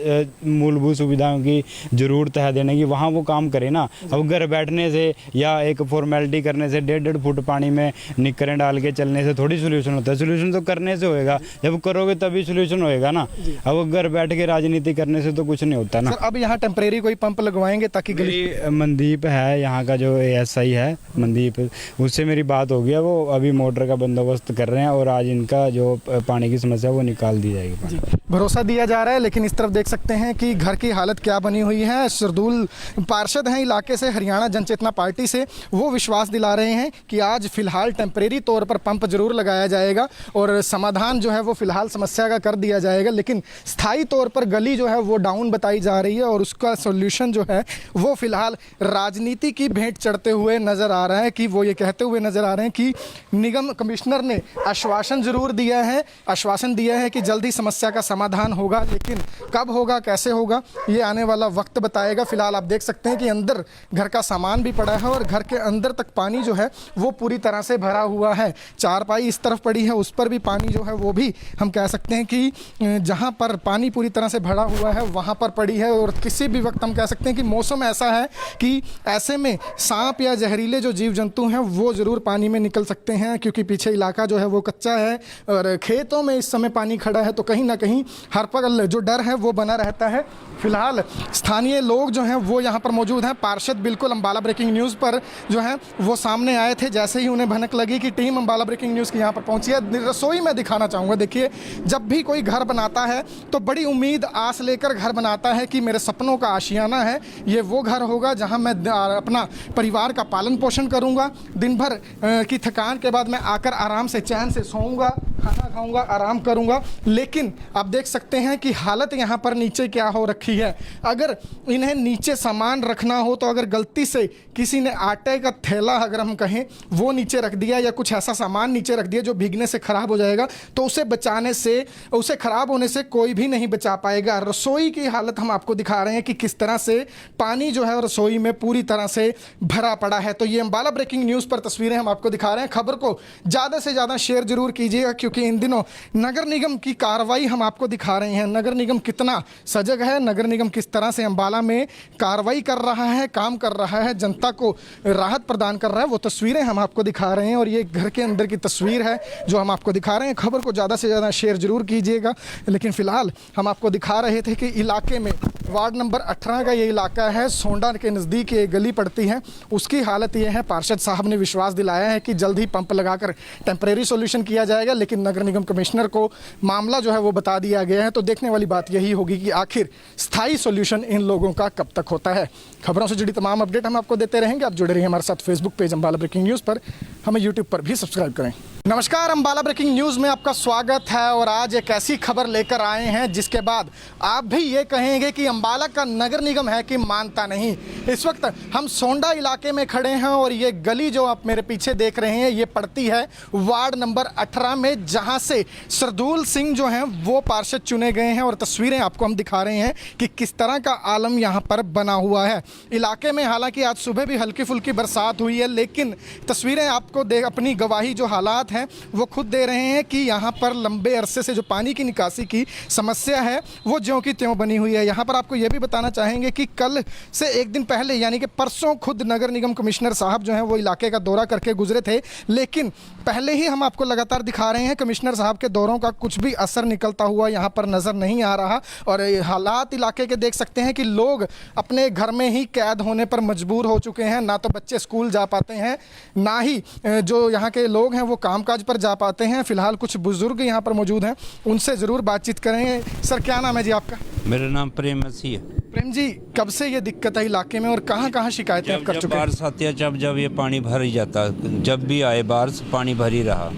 मूलभूत सुविधाओं की जरूरत है देने की, वहाँ वो काम करे ना। अब घर बैठने से या एक फॉर्मेलिटी करने से 1.5 फुट पानी में निकरें डाल के चलने से थोड़ी सोल्यूशन होता है, सोल्यूशन तो करने से होएगा, जब करोगे तभी सोल्यूशन होएगा ना। अब घर बैठ के राजनीति करने से तो कुछ नहीं होता ना। अब यहाँ टेम्परेरी कोई पंप लगवाएंगे ताकि गली मनदीप है यहाँ का जो ASI है मनदीप, उससे मेरी बात हो गया, वो अभी मोटर का बंदोबस्त कर रहे हैं और आज इनका जो पानी की समस्या वो निकाल दी जाएगी। भरोसा दिया जा रहा है, लेकिन इस तरफ देख सकते हैं कि घर की हालत क्या बनी हुई है। सरदूल पार्षद हैं इलाके से, हरियाणा जनचेतना पार्टी से, वो विश्वास दिला रहे हैं कि आज फिलहाल टेम्परेरी तौर पर पंप जरूर लगाया जाएगा और समाधान जो है वो फिलहाल समस्या का कर दिया जाएगा, लेकिन स्थायी तौर पर गली जो है वो डाउन बताई जा रही है और उसका सोल्यूशन जो है वो फिलहाल राजनीति की भेंट चढ़ते हुए नजर आ रहा है। कि वो ये कहते हुए नजर आ रहे हैं कि निगम कमिश्नर ने आश्वासन जरूर दिया है, आश्वासन दिया है कि जल्दी समस्या का समाधान होगा, लेकिन कब होगा, कैसे होगा, ये आने वाला वक्त बताएगा। फिलहाल आप देख सकते हैं कि अंदर घर का सामान भी पड़ा है और घर के अंदर तक पानी जो है वो पूरी तरह से भरा हुआ है। चारपाई इस तरफ पड़ी है, उस पर भी पानी जो है वो भी हम कह सकते हैं कि जहां पर पानी पूरी तरह से भरा हुआ है वहां पर पड़ी है। और किसी भी वक्त हम कह सकते हैं कि मौसम ऐसा है कि ऐसे में सांप या जहरीले जो जीव जंतु हैं वो ज़रूर पानी में निकल सकते हैं, क्योंकि पीछे इलाका जो है वो कच्चा है और खेतों में इस समय पानी खड़ा है, तो कहीं ना कहीं हर पल जो डर है वो बना रहता है। फिलहाल स्थानीय लोग जो हैं वो यहाँ पर मौजूद हैं। पार्षद बिल्कुल अंबाला ब्रेकिंग न्यूज़ पर जो है वो सामने आए थे, जैसे ही उन्हें भनक लगी कि टीम अंबाला ब्रेकिंग न्यूज़ की यहाँ पर पहुँची है। रसोई में दिखाना चाहूँगा, देखिए जब भी कोई घर बनाता है तो बड़ी उम्मीद आस लेकर घर बनाता है कि मेरे सपनों का आशियाना है, ये वो घर होगा जहाँ मैं अपना परिवार का पालन पोषण करूँगा, दिन भर की थकान के बाद मैं आकर आराम से चैन से सोऊंगा, खाना खाऊंगा, आराम करूंगा। लेकिन आप देख सकते हैं कि हालत यहाँ पर नीचे क्या हो रखी है। अगर इन्हें नीचे सामान रखना हो तो अगर गलती से किसी ने आटे का थैला अगर हम कहें वो नीचे रख दिया या कुछ ऐसा सामान नीचे रख दिया जो भीगने से ख़राब हो जाएगा, तो उसे बचाने से, उसे ख़राब होने से कोई भी नहीं बचा पाएगा। रसोई की हालत हम आपको दिखा रहे हैं कि किस तरह से पानी जो है रसोई में पूरी तरह से भरा पड़ा है। तो ये अंबाला ब्रेकिंग न्यूज़ पर तस्वीरें हम आपको दिखा रहे हैं। खबर को ज़्यादा से ज़्यादा शेयर जरूर कीजिएगा, क्योंकि इन दिनों नगर निगम की कार्रवाई हम आपको दिखा रहे हैं। नगर निगम कितना सजग है, नगर निगम किस तरह से अंबाला में कार्रवाई कर रहा है, काम कर रहा है, जनता को राहत प्रदान कर रहा है, वो तस्वीरें हम आपको दिखा रहे हैं। और ये घर के अंदर की तस्वीर है जो हम आपको दिखा रहे हैं। खबर को ज़्यादा से ज़्यादा शेयर जरूर कीजिएगा। लेकिन फिलहाल हम आपको दिखा रहे थे कि इलाके में वार्ड नंबर 18 का ये इलाका है, सोंडा के नज़दीक ये गली पड़ती है। उसकी हालत ये है, पार्षद साहब ने विश्वास दिलाया है कि जल्द ही पंप लगाकर टेम्परेरी सॉल्यूशन किया जाएगा, लेकिन नगर निगम कमिश्नर को मामला जो है वो बता दिया गया है। तो देखने वाली बात यही होगी कि आखिर स्थायी सॉल्यूशन इन लोगों का कब तक होता है। खबरों से जुड़ी तमाम अपडेट हम आपको देते रहेंगे। आप जुड़े रहिए हमारे साथ Facebook page Ambala breaking news पर, हमें यूट्यूब पर भी सब्सक्राइब करें। नमस्कार, अम्बाला ब्रेकिंग न्यूज़ में आपका स्वागत है और आज एक ऐसी खबर लेकर आए हैं जिसके बाद आप भी ये कहेंगे कि अम्बाला का नगर निगम है कि मानता नहीं। इस वक्त हम सोंडा इलाके में खड़े हैं और ये गली जो आप मेरे पीछे देख रहे हैं ये पड़ती है वार्ड नंबर 18 में, जहां से सरदूल सिंह जो हैं वो पार्षद चुने गए हैं। और तस्वीरें आपको हम दिखा रहे हैं कि किस तरह का आलम यहाँ पर बना हुआ है। इलाके में हालांकि आज सुबह भी हल्की फुल्की बरसात हुई है, लेकिन तस्वीरें आपको अपनी गवाही जो हालात हैं वो खुद दे रहे हैं कि यहाँ पर लंबे अरसे से जो पानी की निकासी की समस्या है वो ज्यों की त्यों बनी हुई है। यहाँ पर आपको ये भी बताना चाहेंगे कि कल से एक दिन पहले यानी कि परसों खुद नगर निगम कमिश्नर साहब जो हैं वो इलाके का दौरा करके गुजरे थे, लेकिन पहले ही हम आपको लगातार दिखा रहे हैं कमिश्नर साहब के दौरों का कुछ भी असर निकलता हुआ यहाँ पर नज़र नहीं आ रहा। और हालात इलाके के देख सकते हैं कि लोग अपने घर में ही कैद होने पर मजबूर हो चुके हैं। ना तो बच्चे स्कूल जा पाते हैं, ना ही जो यहाँ के लोग हैं वो कामकाज पर जा पाते हैं। फिलहाल कुछ बुजुर्ग यहाँ पर मौजूद हैं, उनसे ज़रूर बातचीत करेंगे। सर, क्या नाम है जी आपका? मेरा नाम प्रेम मसीह है। प्रेम जी, कब से ये दिक्कत है इलाके में और कहाँ शिकायतें आप कर चुके हैं? बारिश आती है जब ये पानी भर ही जाता, जब भी आए बारिश पानी भर ही रहा।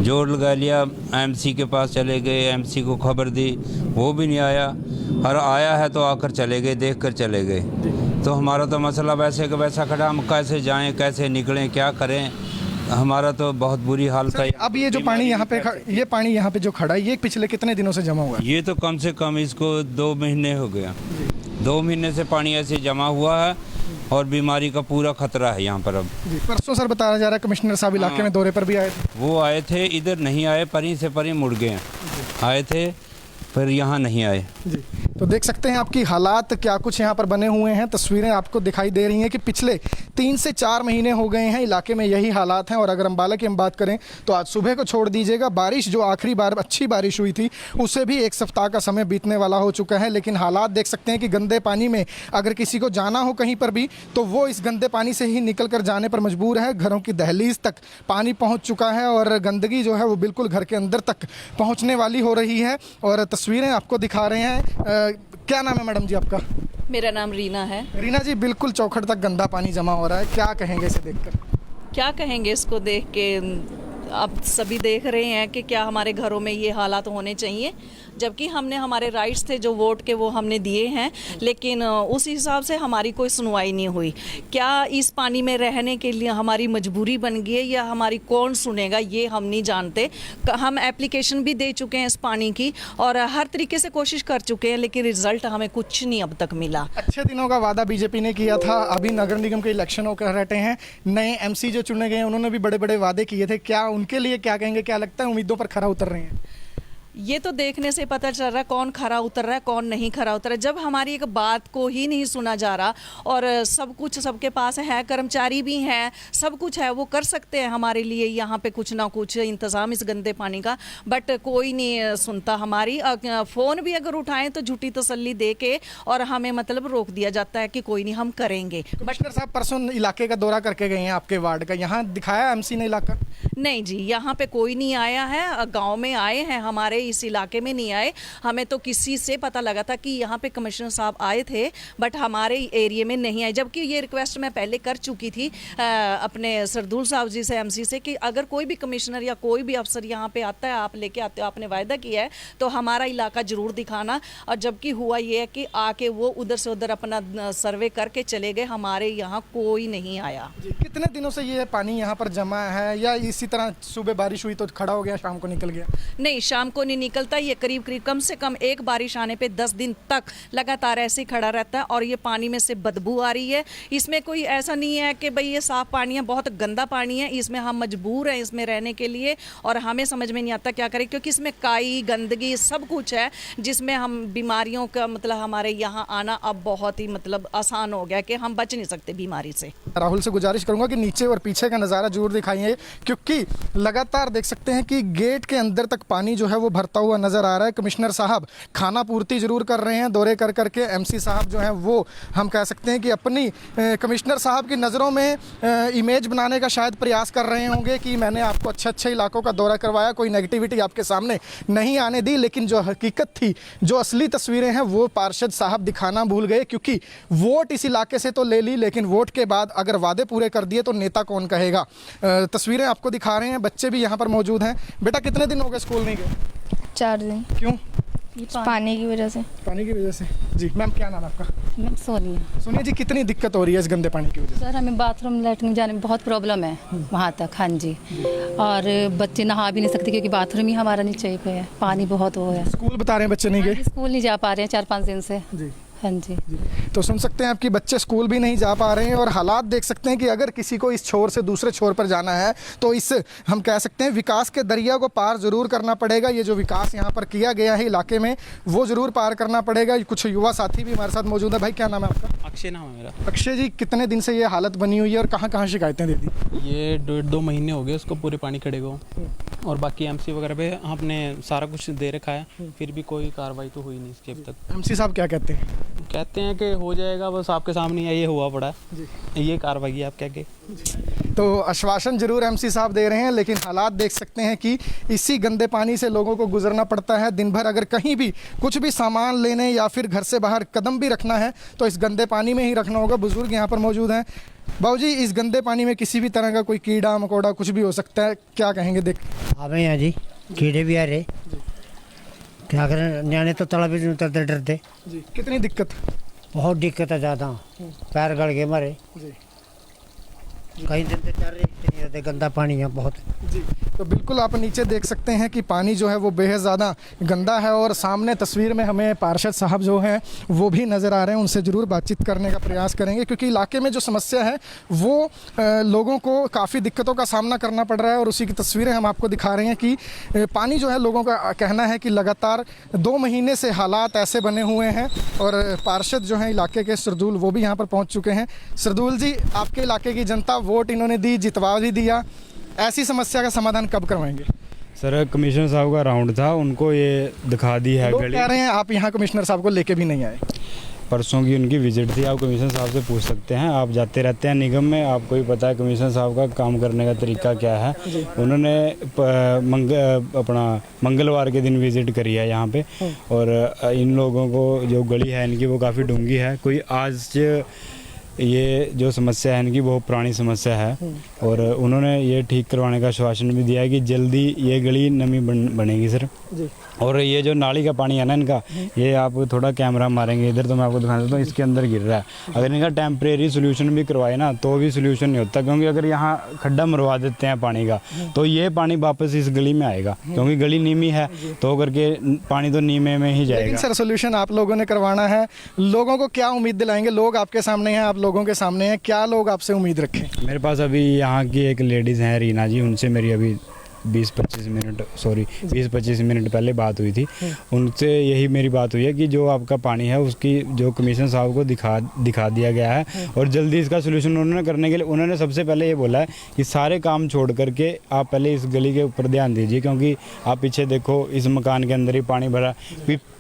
जोर लगा लिया, एमसी के पास चले गए, एमसी को खबर दी, वो भी नहीं आया, और आया है तो आकर चले गए, देख कर चले गए। तो हमारा तो मसला वैसे का वैसा खड़ा, हम कैसे जाएं, कैसे निकलें, क्या करें, हमारा तो बहुत बुरी हालत है। अब ये जो पानी यहाँ पे ये पानी यहाँ पे जो खड़ा है ये पिछले कितने दिनों से जमा हुआ है? ये तो कम से कम इसको 2 महीने हो गया। 2 महीने से पानी ऐसे जमा हुआ है और बीमारी का पूरा खतरा है यहाँ पर। अब परसों सर बताया जा रहा है कमिश्नर साहब इलाके में दौरे पर भी आए थे। वो आए थे, इधर नहीं आए, परी से परी मुड़ गए। आए थे पर यहाँ नहीं आए जी। तो देख सकते हैं आपकी हालात क्या कुछ यहाँ पर बने हुए हैं। तस्वीरें आपको दिखाई दे रही हैं कि पिछले 3 से 4 महीने हो गए हैं इलाके में यही हालात हैं। और अगर अम्बाला की हम बात करें तो आज सुबह को छोड़ दीजिएगा, बारिश जो आखिरी बार अच्छी बारिश हुई थी उससे भी 1 सप्ताह का समय बीतने वाला हो चुका है। लेकिन हालात देख सकते हैं कि गंदे पानी में अगर किसी को जाना हो कहीं पर भी तो वो इस गंदे पानी से ही निकल कर जाने पर मजबूर है। घरों की दहलीज तक पानी पहुँच चुका है और गंदगी जो है वो बिल्कुल घर के अंदर तक पहुँचने वाली हो रही है। और तस्वीरें आपको दिखा रहे हैं। क्या नाम है मैडम जी आपका? मेरा नाम रीना है। रीना जी, बिल्कुल चौखट तक गंदा पानी जमा हो रहा है, क्या कहेंगे इसे देखकर? क्या कहेंगे इसको देख के? अब सभी देख रहे हैं कि क्या हमारे घरों में ये हालात होने चाहिए, जबकि हमने हमारे राइट्स थे जो वोट के वो हमने दिए हैं, लेकिन उस हिसाब से हमारी कोई सुनवाई नहीं हुई। क्या इस पानी में रहने के लिए हमारी मजबूरी बन गई है या हमारी कौन सुनेगा ये हम नहीं जानते। हम एप्लीकेशन भी दे चुके हैं इस पानी की और हर तरीके से कोशिश कर चुके हैं, लेकिन रिजल्ट हमें कुछ नहीं अब तक मिला। अच्छे दिनों का वादा बीजेपी ने किया था, अभी नगर निगम के इलेक्शन होकर रहते हैं, नए एमसी जो चुने गए उन्होंने भी बड़े बड़े वादे किए थे। क्या उनके लिए क्या कहेंगे, क्या लगता है उम्मीदों पर खरा उतर रहे हैं? ये तो देखने से पता चल रहा है कौन खरा उतर रहा है कौन नहीं खरा उतर रहा है। जब हमारी एक बात को ही नहीं सुना जा रहा और सब कुछ सबके पास है, कर्मचारी भी हैं, सब कुछ है, वो कर सकते हैं हमारे लिए यहाँ पे कुछ ना कुछ इंतज़ाम इस गंदे पानी का, बट कोई नहीं सुनता हमारी। फ़ोन भी अगर उठाएं तो झूठी तसल्ली दे के और हमें मतलब रोक दिया जाता है कि कोई नहीं हम करेंगे। कमिश्नर साहब परसों इलाके का दौरा करके गए हैं आपके वार्ड का, यहाँ दिखाया एमसी ने इलाका? नहीं जी, यहाँ पे कोई नहीं आया है। गांव में आए हैं, हमारे इस इलाके में नहीं आए। हमें तो किसी से पता लगा था कि यहाँ पे कमिश्नर साहब आए थे, बट हमारे एरिया में नहीं आए। जबकि ये रिक्वेस्ट मैं पहले कर चुकी थी अपने सरदूल साहब जी से, एमसी से, कि अगर कोई भी कमिश्नर या कोई भी अफसर यहाँ पे आता है, आप लेके आते हो, आपने वायदा किया है तो हमारा इलाका जरूर दिखाना। और जबकि हुआ ये है कि आके वो उधर से उधर अपना सर्वे करके चले गए, हमारे यहाँ कोई नहीं आया। कितने दिनों से ये पानी यहाँ पर जमा है या इसी तरह सुबह बारिश हुई तो खड़ा हो गया, शाम को निकल गया? नहीं, शाम को नहीं निकलता। ये करीब कम से कम एक बारिश आने पे 10 दिन तक लगातार ऐसे ही खड़ा रहता है और ये पानी में से बदबू आ रही है। इसमें कोई ऐसा नहीं है कि भाई ये साफ पानी है, बहुत गंदा पानी है, इसमें हम मजबूर हैं इसमें रहने के लिए और हमें समझ में नहीं आता क्या करें, क्योंकि इसमें काई गंदगी सब कुछ है जिसमें हम बीमारियों का मतलब हमारे यहाँ आना अब बहुत ही मतलब आसान हो गया कि हम बच नहीं सकते बीमारी से। राहुल से गुजारिश करूंगा कि नीचे और पीछे का नज़ारा जरूर दिखाइए, क्योंकि क्योंकि लगातार देख सकते हैं कि गेट के अंदर तक पानी जो है वो भरता हुआ नज़र आ रहा है। कमिश्नर साहब खाना पूर्ति ज़रूर कर रहे हैं दौरे कर करके। एमसी साहब जो हैं वो हम कह सकते हैं कि अपनी कमिश्नर साहब की नज़रों में इमेज बनाने का शायद प्रयास कर रहे होंगे कि मैंने आपको अच्छे अच्छे इलाकों का दौरा करवाया, कोई नेगेटिविटी आपके सामने नहीं आने दी। लेकिन जो हकीकत थी, जो असली तस्वीरें हैं वो पार्षद साहब दिखाना भूल गए, क्योंकि वोट इस इलाके से तो ले ली, लेकिन वोट के बाद अगर वादे पूरे कर दिए तो नेता कौन कहेगा। तस्वीरें आपको दिखा रहे हैं, बच्चे भी यहाँ पर मौजूद हैं। बेटा कितने दिन हो गए स्कूल नहीं गए? 4 दिन। क्यों? पानी की वजह से। पानी की वजह से। जी मैम, क्या नाम है आपका? मैम सोनिया। सोनिया जी, कितनी दिक्कत हो रही है इस गंदे पानी की वजह से? सर हमें बाथरूम लैट्रिन जाने में बहुत प्रॉब्लम है वहाँ तक। हाँ जी। और बच्चे नहा भी नहीं सकते क्योंकि बाथरूम ही हमारा नीचे पे है, पानी बहुत हो है। स्कूल बता रहे हैं बच्चे नहीं गए? स्कूल नहीं जा पा रहे हैं 4-5 दिन से। जी हाँ जी। तो सुन सकते हैं आपकी बच्चे स्कूल भी नहीं जा पा रहे हैं और हालात देख सकते हैं कि अगर किसी को इस छोर से दूसरे छोर पर जाना है तो इस हम कह सकते हैं विकास के दरिया को पार ज़रूर करना पड़ेगा। ये जो विकास यहाँ पर किया गया है इलाके में वो ज़रूर पार करना पड़ेगा। कुछ युवा साथी भी हमारे साथ मौजूद है। भाई क्या नाम है आपका? अक्षय नाम है मेरा। अक्षय जी, कितने दिन से ये हालत बनी हुई है और कहाँ कहाँ शिकायतें दे दी? ये 1.5-2 महीने हो गए उसको पूरे पानी खड़े को, और बाकी एमसी वगैरह पे हमने सारा कुछ दे रखा है, फिर भी कोई कार्रवाई तो हुई नहीं इसकी अब तक। एमसी साहब क्या कहते हैं? कहते हैं कि हो जाएगा, बस आपके सामने ये हुआ पड़ा है, ये कार्रवाई है आप क्या के। तो आश्वासन जरूर एमसी साहब दे रहे हैं, लेकिन हालात देख सकते हैं कि इसी गंदे पानी से लोगों को गुजरना पड़ता है। दिन भर अगर कहीं भी कुछ भी सामान लेने या फिर घर से बाहर कदम भी रखना है तो इस गंदे पानी में ही रखना होगा। बुजुर्ग यहाँ पर मौजूद हैं। बाबूजी, इस गंदे पानी में किसी भी तरह का कोई कीड़ा मकोड़ा कुछ भी हो सकता है, क्या कहेंगे? देख आवे यहाँ जी, कीड़े भी आ रहे, क्या करें, न्याणे तो तालाब में उतरते डरते। जी, कितनी दिक्कत? बहुत दिक्कत है ज़्यादा, पैर गड़ गए मारे। जी कहीं दिन से चल रही, गंदा पानी है बहुत। जी, तो बिल्कुल आप नीचे देख सकते हैं कि पानी जो है वो बेहद ज़्यादा गंदा है और सामने तस्वीर में हमें पार्षद साहब जो हैं वो भी नज़र आ रहे हैं। उनसे ज़रूर बातचीत करने का प्रयास करेंगे, क्योंकि इलाके में जो समस्या है वो लोगों को काफ़ी दिक्कतों का सामना करना पड़ रहा है और उसी की तस्वीरें हम आपको दिखा रहे हैं कि पानी जो है, लोगों का कहना है कि लगातार 2 महीने से हालात ऐसे बने हुए हैं। और पार्षद जो हैं इलाके के सरदूल, वो भी यहाँ पर पहुँच चुके हैं। सरदूल जी, आपके इलाके की जनता वोट इन्होंने दी, जितवा भी दिया, ऐसी समस्या का समाधान कब करवाएंगे? सर कमिश्नर साहब का राउंड था, उनको ये दिखा दी है लोग गली। कह रहे हैं आप यहाँ कमिश्नर साहब को लेके भी नहीं आए। परसों की उनकी विजिट थी, आप कमिश्नर साहब से पूछ सकते हैं, आप जाते रहते हैं निगम में, आपको ही पता है कमिश्नर साहब का काम करने का तरीका क्या है। उन्होंने अपना मंगलवार के दिन विजिट करी है यहाँ पे, और इन लोगों को जो गली है इनकी वो काफ़ी डूंगी है। कोई आज ये जो समस्या है इनकी बहुत पुरानी समस्या है, और उन्होंने ये ठीक करवाने का आश्वासन भी दिया है कि जल्दी ये गली नमी बनेगी सर। जी। और ये जो नाली का पानी है ना इनका, ये आप थोड़ा कैमरा मारेंगे इधर तो मैं आपको दिखा देता हूँ, इसके अंदर गिर रहा है। अगर इनका टेम्परेरी सोल्यूशन भी करवाए ना तो भी सोल्यूशन नहीं होता, क्योंकि अगर यहाँ खड्डा मरवा देते हैं पानी का तो ये पानी वापस इस गली में आएगा, क्योंकि गली नीमी है तो करके पानी तो नीमे में ही जाएगा। लेकिन सर सोल्यूशन आप लोगों ने करवाना है, लोगों को क्या उम्मीद दिलाएंगे? लोग आपके सामने हैं, आप लोगों के सामने हैं, क्या लोग आपसे उम्मीद रखें? मेरे पास अभी यहाँ की एक लेडीज़ हैं रीना जी, उनसे मेरी अभी 20-25 मिनट पहले बात हुई थी। उनसे यही मेरी बात हुई है कि जो आपका पानी है उसकी जो कमिश्नर साहब को दिखा दिया गया है, और जल्दी इसका सोल्यूशन उन्होंने करने के लिए उन्होंने सबसे पहले ये बोला है कि सारे काम छोड़ करके आप पहले इस गली के ऊपर ध्यान दीजिए, क्योंकि आप पीछे देखो इस मकान के अंदर ही पानी भरा,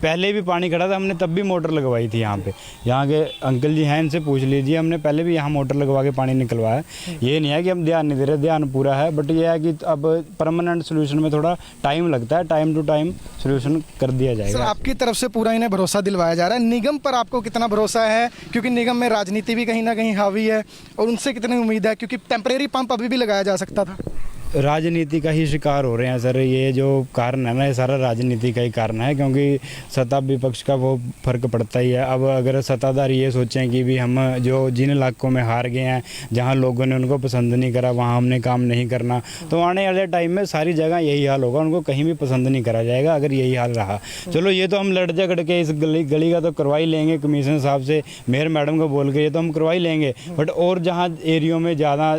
पहले भी पानी खड़ा था, हमने तब भी मोटर लगवाई थी यहाँ पे। यहाँ के अंकल जी हैं, इनसे पूछ लीजिए, हमने पहले भी यहाँ मोटर लगवा के पानी निकलवाया। ये नहीं है कि हम ध्यान नहीं दे रहे, ध्यान पूरा है, बट ये है कि अब परमानेंट सोल्यूशन में थोड़ा टाइम लगता है, टाइम टू टाइम सोल्यूशन कर दिया जाएगा। सर आपकी तरफ से पूरा इन्हें भरोसा दिलवाया जा रहा है, निगम पर आपको कितना भरोसा है? क्योंकि निगम में राजनीति भी कहीं ना कहीं हावी है, और उनसे कितनी उम्मीद है? क्योंकि टेम्परेरी पंप अभी भी लगाया जा सकता था। राजनीति का ही शिकार हो रहे हैं सर, ये जो कारण है ना ये सारा राजनीति का ही कारण है, क्योंकि सत्ता विपक्ष का वो फर्क पड़ता ही है। अब अगर सत्ताधारी ये सोचें कि भी हम जो जिन इलाकों में हार गए हैं, जहां लोगों ने उनको पसंद नहीं करा वहां हमने काम नहीं करना, तो आने वाले टाइम में सारी जगह यही हाल होगा, उनको कहीं भी पसंद नहीं करा जाएगा अगर यही हाल रहा। चलो ये तो हम लड़ झगड़ के इस गली का तो करवा ही लेंगे, कमिश्नर साहब से मेयर मैडम को बोल के ये तो हम करवा ही लेंगे, बट और जहाँ एरियो में ज़्यादा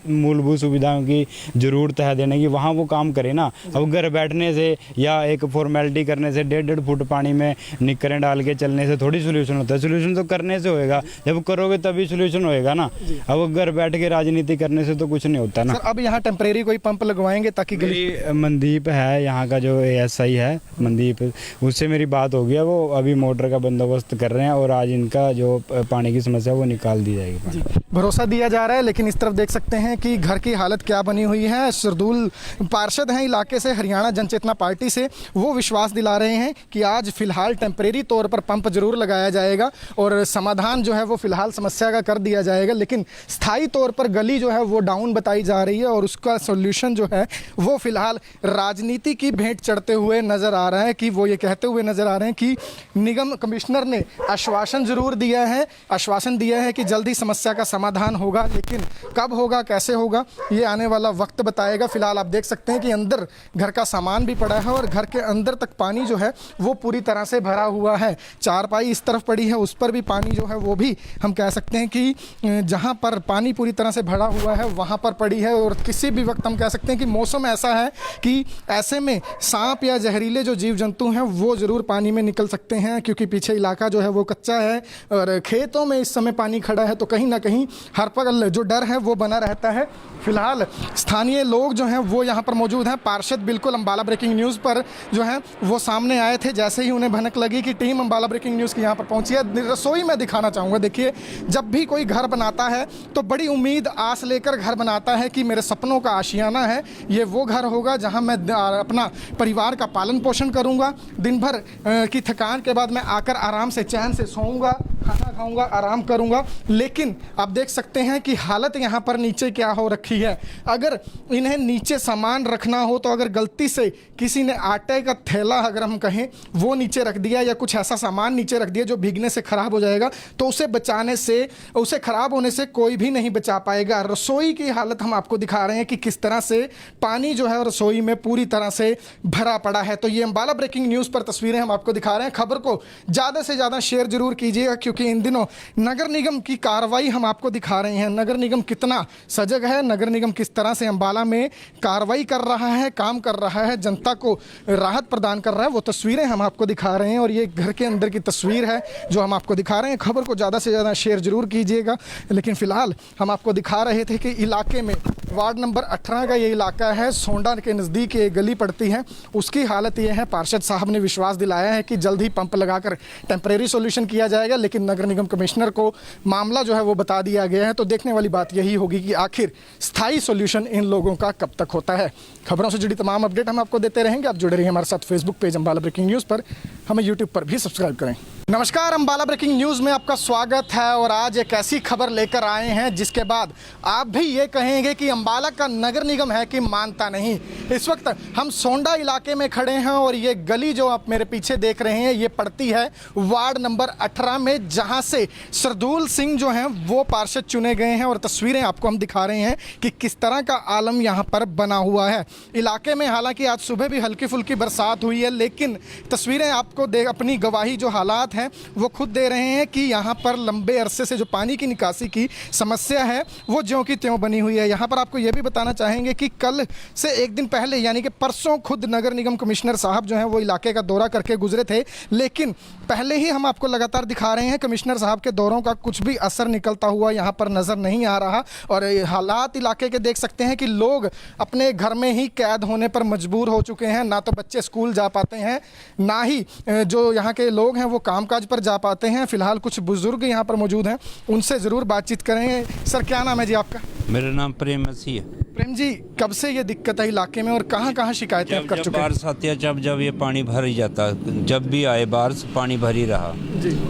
मूलभूत सुविधाओं की जरूरत ज़रूरत है देने की, वहाँ वो काम करे ना। अब घर बैठने से या एक फॉर्मेलिटी करने से 1.5 फुट पानी में निकरें डाल के चलने से थोड़ी सोल्यूशन होता है। सोल्यूशन तो करने से होएगा, जब करोगे तभी सोल्यूशन होएगा ना। अब घर बैठ के राजनीति करने से तो कुछ नहीं होता ना। सर अब यहाँ टेम्परेरी कोई पंप लगवाएंगे ताकि गली मेरी मनदीप है यहाँ का जो ASI है मनदीप, उससे मेरी बात हो गया, वो अभी मोटर का बंदोबस्त कर रहे हैं और आज इनका जो पानी की समस्या वो निकाल दी जाएगी। भरोसा दिया जा रहा है, लेकिन इस तरफ देख सकते हैं कि घर की हालत क्या बनी हुई है। सरदूल पार्षद हैं इलाके से, हरियाणा जनचेतना पार्टी से, वो विश्वास दिला रहे हैं कि आज फिलहाल टेम्परेरी तौर पर पंप जरूर लगाया जाएगा और समाधान जो है वो फिलहाल समस्या का कर दिया जाएगा, लेकिन स्थायी तौर पर गली जो है वो डाउन बताई जा रही है और उसका सोल्यूशन जो है वो फिलहाल राजनीति की भेंट चढ़ते हुए नजर आ रहा है कि वो ये कहते हुए नजर आ रहे हैं कि निगम कमिश्नर ने आश्वासन जरूर दिया है, आश्वासन दिया है कि जल्द ही समस्या का समाधान होगा, लेकिन कब होगा, कैसे होगा, ये आने वाला वक्त बताएगा। फिलहाल आप देख सकते हैं कि अंदर घर का सामान भी पड़ा है और घर के अंदर तक पानी जो है वो पूरी तरह से भरा हुआ है। चारपाई इस तरफ पड़ी है, उस पर भी पानी जो है वो भी हम कह सकते हैं कि जहाँ पर पानी पूरी तरह से भरा हुआ है वहाँ पर पड़ी है। और किसी भी वक्त हम कह सकते हैं कि मौसम ऐसा है कि ऐसे में सांप या जहरीले जो जीव जंतु हैं वो ज़रूर पानी में निकल सकते हैं, क्योंकि पीछे इलाका जो है वो कच्चा है और खेतों में इस समय पानी खड़ा है, तो कहीं ना कहीं हर पल जो डर है वो बना रहता है। फिलहाल स्थानीय लोग जो हैं वो यहाँ पर मौजूद हैं। पार्षद बिल्कुल अम्बाला ब्रेकिंग न्यूज़ पर जो है वो सामने आए थे, जैसे ही उन्हें भनक लगी कि टीम अम्बाला ब्रेकिंग न्यूज़ की यहाँ पर पहुँची है। रसोई में दिखाना चाहूँगा, देखिए जब भी कोई घर बनाता है तो बड़ी उम्मीद आस लेकर घर बनाता है कि मेरे सपनों का आशियाना है, ये वो घर होगा जहाँ मैं अपना परिवार का पालन पोषण करूँगा, दिन भर की थकान के बाद मैं आकर आराम से चैन से सोऊंगा, खाना खाऊंगा, आराम करूंगा। लेकिन आप देख सकते हैं कि हालत यहाँ पर नीचे क्या हो रखी है। अगर इन्हें नीचे सामान रखना हो तो अगर गलती से किसी ने आटे का थैला अगर हम कहें वो नीचे रख दिया या कुछ ऐसा सामान नीचे रख दिया जो भीगने से ख़राब हो जाएगा, तो उसे बचाने से, उसे ख़राब होने से कोई भी नहीं बचा पाएगा। रसोई की हालत हम आपको दिखा रहे हैं कि किस तरह से पानी जो है रसोई में पूरी तरह से भरा पड़ा है। तो ये अम्बाला ब्रेकिंग न्यूज़ पर तस्वीरें हम आपको दिखा रहे हैं। खबर को ज़्यादा से ज़्यादा शेयर जरूर कीजिएगा, क्योंकि इन दिनों नगर निगम की कार्रवाई हम आपको दिखा रहे हैं। नगर निगम कितना सजग है, नगर निगम किस तरह से अम्बाला में कार्रवाई कर रहा है, काम कर रहा है, जनता को राहत प्रदान कर रहा है, वो तस्वीरें हम आपको दिखा रहे हैं। और ये घर के अंदर की तस्वीर है जो हम आपको दिखा रहे हैं। खबर को ज़्यादा से ज़्यादा शेयर जरूर कीजिएगा। लेकिन फ़िलहाल हम आपको दिखा रहे थे कि इलाके में वार्ड नंबर 18 का ये इलाका है, सोंडा के नज़दीक ये गली पड़ती है, उसकी हालत ये है। पार्षद साहब ने विश्वास दिलाया है कि जल्द ही पंप लगाकर टेम्परेरी सॉल्यूशन किया जाएगा, लेकिन नगर निगम कमिश्नर को मामला जो है वो बता दिया गया है। तो देखने वाली बात यही होगी कि आखिर स्थायी सॉल्यूशन इन लोगों का कब तक होता है। खबरों से जुड़ी तमाम अपडेट हम आपको देते रहेंगे। आप जुड़े रहिए हमारे साथ Facebook page Ambala breaking news पर, हमें यूट्यूब पर भी सब्सक्राइब करें। नमस्कार, अम्बाला ब्रेकिंग न्यूज़ में आपका स्वागत है और आज एक ऐसी खबर लेकर आए हैं जिसके बाद आप भी ये कहेंगे कि अम्बाला का नगर निगम है कि मानता नहीं। इस वक्त हम सोंडा इलाके में खड़े हैं और ये गली जो आप मेरे पीछे देख रहे हैं ये पड़ती है वार्ड नंबर 18 में, जहां से सरदूल सिंह जो हैं वो पार्षद चुने गए हैं। और तस्वीरें आपको हम दिखा रहे हैं कि किस तरह का आलम यहाँ पर बना हुआ है। इलाके में हालांकि आज सुबह भी हल्की फुल्की बरसात हुई है, लेकिन तस्वीरें आपको अपनी गवाही जो हालात हैं वो खुद दे रहे हैं कि यहाँ पर लंबे अरसे से जो पानी की निकासी की समस्या है वो ज्यों की त्यों बनी हुई है। यहाँ पर आपको ये भी बताना चाहेंगे कि कल से एक दिन पहले यानी कि परसों खुद नगर निगम कमिश्नर साहब जो हैं वो इलाके का दौरा करके गुजरे थे, लेकिन पहले ही हम आपको लगातार दिखा रहे हैं कमिश्नर साहब के दौरों का कुछ भी असर निकलता हुआ यहाँ पर नज़र नहीं आ रहा। और हालात इलाके के देख सकते हैं कि लोग अपने घर में ही कैद होने पर मजबूर हो चुके हैं। ना तो बच्चे स्कूल जा पाते हैं, ना ही जो यहाँ के लोग हैं वो कामकाज पर जा पाते हैं। फिलहाल कुछ बुजुर्ग यहाँ पर मौजूद हैं, उनसे ज़रूर बातचीत करेंगे। सर क्या नाम है जी आपका? मेरा नाम प्रेम मसीह है। प्रेम जी, कब से ये दिक्कत है इलाके में और कहाँ शिकायतें आप कर चुके हैं? बारिश आती है जब ये पानी भर ही जाता है, जब भी आए बारिश पानी भर ही रहा।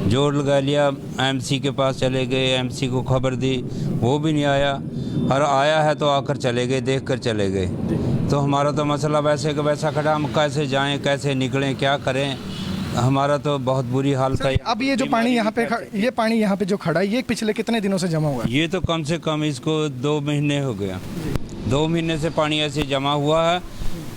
जोर लगा लिया, एमसी के पास चले गए, एमसी को खबर दी, वो भी नहीं आया, और आया है तो आकर चले गए, देख कर चले गए। तो हमारा तो मसला वैसे का वैसा खड़ा, हम कैसे जाएं, कैसे निकलें, क्या करें, हमारा तो बहुत बुरी हालत है। अब ये जो पानी यहाँ पे ये पानी यहाँ पे जो खड़ा है ये पिछले कितने दिनों से जमा हुआ है? ये तो कम से कम इसको 2 महीने हो गया। 2 महीने से पानी ऐसे जमा हुआ है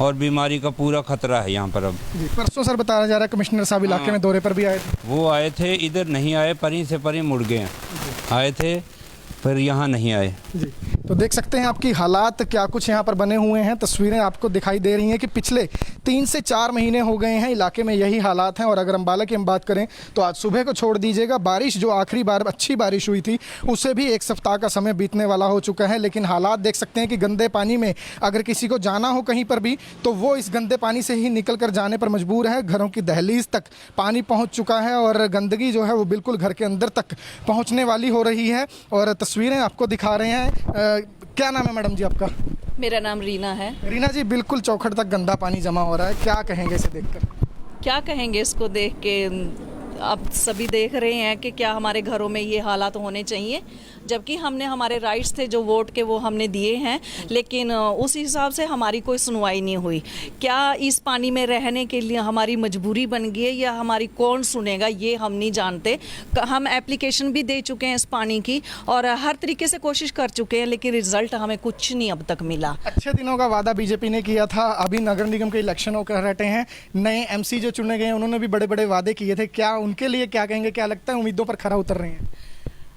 और बीमारी का पूरा खतरा है यहाँ पर। अब परसों सर बताया जा रहा है कमिश्नर साहब इलाके में दौरे पर भी आए थे। वो आए थे, इधर नहीं आए, परी से परी मुड़ गए। आए थे पर यहाँ नहीं आए। जी तो देख सकते हैं आपकी हालात क्या कुछ यहाँ पर बने हुए हैं। तस्वीरें आपको दिखाई दे रही हैं कि पिछले 3 से 4 महीने हो गए हैं इलाके में यही हालात हैं। और अगर अम्बाला की हम बात करें तो आज सुबह को छोड़ दीजिएगा, बारिश जो आखिरी बार अच्छी बारिश हुई थी उससे भी 1 सप्ताह का समय बीतने वाला हो चुका है। लेकिन हालात देख सकते हैं कि गंदे पानी में अगर किसी को जाना हो कहीं पर भी तो वो इस गंदे पानी से ही निकल कर जाने पर मजबूर है। घरों की दहलीज तक पानी पहुँच चुका है और गंदगी जो है वो बिल्कुल घर के अंदर तक पहुँचने वाली हो रही है। और तस्वीरें आपको दिखा रहे हैं। क्या नाम है मैडम जी आपका? मेरा नाम रीना है। रीना जी, बिल्कुल चौखट तक गंदा पानी जमा हो रहा है, क्या कहेंगे इसे देखकर? क्या कहेंगे इसको देख के? अब सभी देख रहे हैं कि क्या हमारे घरों में ये हालात होने चाहिए, जबकि हमने हमारे राइट्स थे जो वोट के वो हमने दिए हैं, लेकिन उस हिसाब से हमारी कोई सुनवाई नहीं हुई। क्या इस पानी में रहने के लिए हमारी मजबूरी बन गई है या हमारी कौन सुनेगा ये हम नहीं जानते। हम एप्लीकेशन भी दे चुके हैं इस पानी की और हर तरीके से कोशिश कर चुके हैं, लेकिन रिजल्ट हमें कुछ नहीं अब तक मिला। अच्छे दिनों का वादा बीजेपी ने किया था, अभी नगर निगम के इलेक्शन होकर रहे हैं, नए एमसी जो चुने गए उन्होंने भी बड़े बड़े वादे किए थे। क्या उनके लिए क्या कहेंगे, क्या लगता है उम्मीदों पर खरा उतर रहे हैं?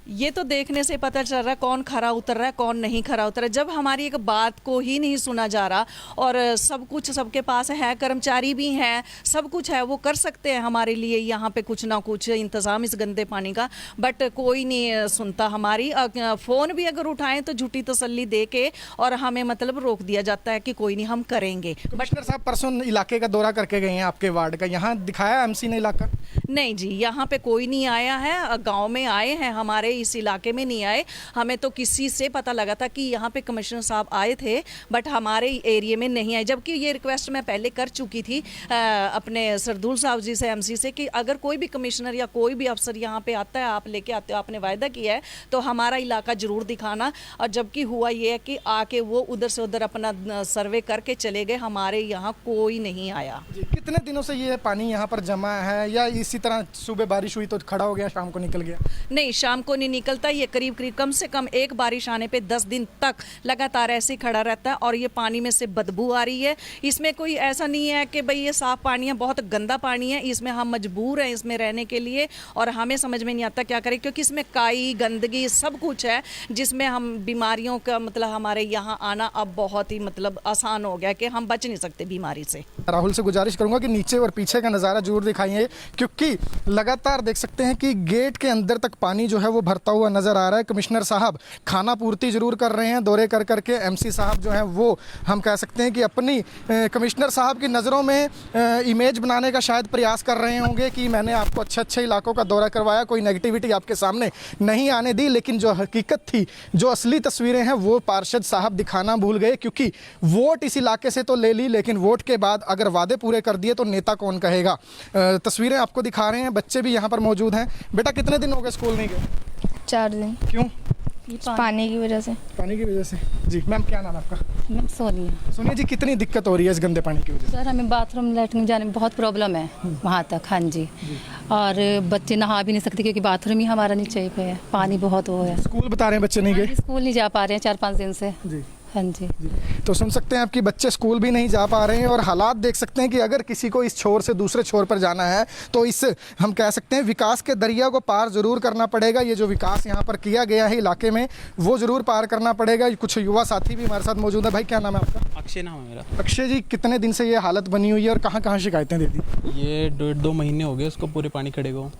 ये तो देखने से पता चल रहा है कौन खरा उतर रहा है कौन नहीं खरा उतर रहा है। जब हमारी एक बात को ही नहीं सुना जा रहा और सब कुछ सबके पास है, कर्मचारी भी हैं, सब कुछ है, वो कर सकते हैं हमारे लिए यहाँ पे कुछ ना कुछ इंतज़ाम इस गंदे पानी का, बट कोई नहीं सुनता हमारी। फ़ोन भी अगर उठाएं तो झूठी तसल्ली दे के और हमें मतलब रोक दिया जाता है कि कोई नहीं हम करेंगे। कमिश्नर साहब परसों इलाके का दौरा करके गए हैं आपके वार्ड का, यहाँ दिखाया एमसी ने इलाका? नहीं जी, यहाँ पे कोई नहीं आया है। गांव में आए हैं, हमारे इस इलाके में नहीं आए। हमें तो किसी से पता लगा था कि यहाँ पे कमिश्नर साहब आए थे, बट हमारे एरिया में नहीं आए। जबकि ये रिक्वेस्ट मैं पहले कर चुकी थी अपने सरदूल साहब जी से, एमसी से, कि अगर कोई भी कमिश्नर या कोई भी अफसर यहाँ पे आता है, आप लेके आते हो, आपने वायदा किया है तो हमारा इलाका जरूर दिखाना। और जबकि हुआ ये है कि आके वो उधर से उधर अपना सर्वे करके चले गए, हमारे यहाँ कोई नहीं आया। कितने दिनों से ये पानी यहाँ पर जमा है या इसी तरह सुबह बारिश हुई तो खड़ा हो गया, शाम को निकल गया? नहीं, शाम को नहीं निकलता। ये करीब करीब कम से कम एक बारिश आने पे 10 दिन तक लगातार ऐसे ही खड़ा रहता है और ये पानी में से बदबू आ रही है। इसमें कोई ऐसा नहीं है कि भाई ये साफ पानी है, बहुत गंदा पानी है। इसमें हम मजबूर हैं इसमें रहने के लिए और हमें समझ में नहीं आता क्या करें, क्योंकि इसमें काई गंदगी सब कुछ है जिसमें हम बीमारियों का मतलब हमारे यहाँ आना अब बहुत ही मतलब आसान हो गया कि हम बच नहीं सकते बीमारी से। राहुल से गुजारिश करूंगा कि नीचे और पीछे का नज़ारा जरूर दिखाइए, क्योंकि लगातार देख सकते हैं कि गेट के अंदर तक पानी जो है वो भरता हुआ नजर आ रहा है। कमिश्नर साहब खाना पूर्ति जरूर कर रहे हैं दौरे कर करके। एमसी साहब जो हैं वो हम कह सकते हैं कि अपनी कमिश्नर साहब की नज़रों में इमेज बनाने का शायद प्रयास कर रहे होंगे कि मैंने आपको अच्छे अच्छे इलाकों का दौरा करवाया, कोई नेगेटिविटी आपके सामने नहीं आने दी। लेकिन जो हकीकत थी, जो असली तस्वीरें हैं वो पार्षद साहब दिखाना भूल गए, क्योंकि वोट इस इलाके से तो ले ली, लेकिन वोट के बाद अगर वादे पूरे कर दिए तो नेता कौन कहेगा। तस्वीरें आपको दिखा रहे हैं, बच्चे भी यहाँ पर मौजूद हैं। बेटा कितने दिन हो गए स्कूल नहीं गए? 4 दिन। क्यों? पानी की वजह से। पानी की वजह से। जी मैम, क्या नाम है आपका? मैम सोनिया। सोनिया जी, कितनी दिक्कत हो रही है इस गंदे पानी की वजह से? सर हमें बाथरूम लैट्रिन जाने में बहुत प्रॉब्लम है वहाँ तक। हाँ जी। और बच्चे नहा भी नहीं सकते क्योंकि बाथरूम ही हमारा नीचे पे है, पानी बहुत हो है। स्कूल बता रहे हैं बच्चे नहीं गए? स्कूल नहीं जा पा रहे हैं 4-5 दिन से। जी हाँ जी। तो सुन सकते हैं आपकी बच्चे स्कूल भी नहीं जा पा रहे हैं और हालात देख सकते हैं कि अगर किसी को इस छोर से दूसरे छोर पर जाना है तो इस हम कह सकते हैं विकास के दरिया को पार जरूर करना पड़ेगा। ये जो विकास यहाँ पर किया गया है इलाके में वो जरूर पार करना पड़ेगा। कुछ युवा साथी भी हमारे साथ मौजूद है। भाई क्या नाम है आपका? अक्षय नाम है मेरा। अक्षय जी, कितने दिन से ये हालत बनी हुई है और कहाँ कहाँ शिकायतें दे दी? ये 1.5-2 महीने हो गए उसको पूरे पानी खड़े को,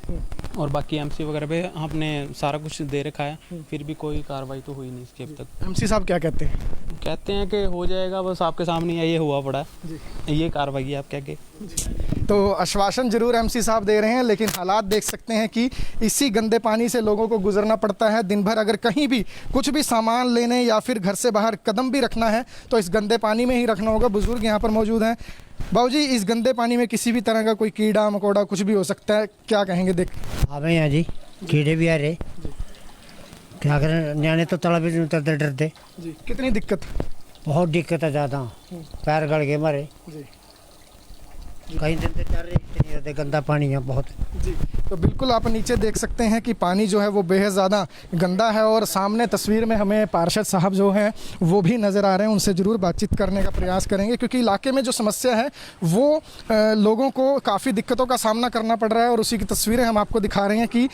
और बाकी एमसी वगैरह पे हमने सारा कुछ दे रखा है, फिर भी कोई कार्रवाई तो हुई नहीं इसकी अब तक। एमसी साहब क्या कहते हैं? कहते हैं कि हो जाएगा, बस आपके सामने ये हुआ पड़ा है, ये कार्रवाई है आप क्या के। तो आश्वासन जरूर एमसी साहब दे रहे हैं, लेकिन हालात देख सकते हैं कि इसी गंदे पानी से लोगों को गुजरना पड़ता है। दिन भर अगर कहीं भी कुछ भी सामान लेने या फिर घर से बाहर कदम भी रखना है तो इस गंदे पानी में ही रखना होगा। बुजुर्ग यहाँ पर मौजूद हैं। बाबूजी, इस गंदे पानी में किसी भी तरह का कोई कीड़ा मकोड़ा कुछ भी हो सकता है, क्या कहेंगे? देख हमें यहाँ जी कीड़े भी आ रहे, क्या करें, न्याणे तो तालाब में उतरते डरते। जी, कितनी दिक्कत? बहुत दिक्कत है ज़्यादा, पैर गड़ के मरे। जी, कहीं दिन से चल रही नहीं रहते, गंदा पानी है बहुत। जी, तो बिल्कुल आप नीचे देख सकते हैं कि पानी जो है वो बेहद ज़्यादा गंदा है और सामने तस्वीर में हमें पार्षद साहब जो हैं वो भी नज़र आ रहे हैं। उनसे ज़रूर बातचीत करने का प्रयास करेंगे क्योंकि इलाके में जो समस्या है वो लोगों को काफ़ी दिक्कतों का सामना करना पड़ रहा है और उसी की तस्वीरें हम आपको दिखा रहे हैं कि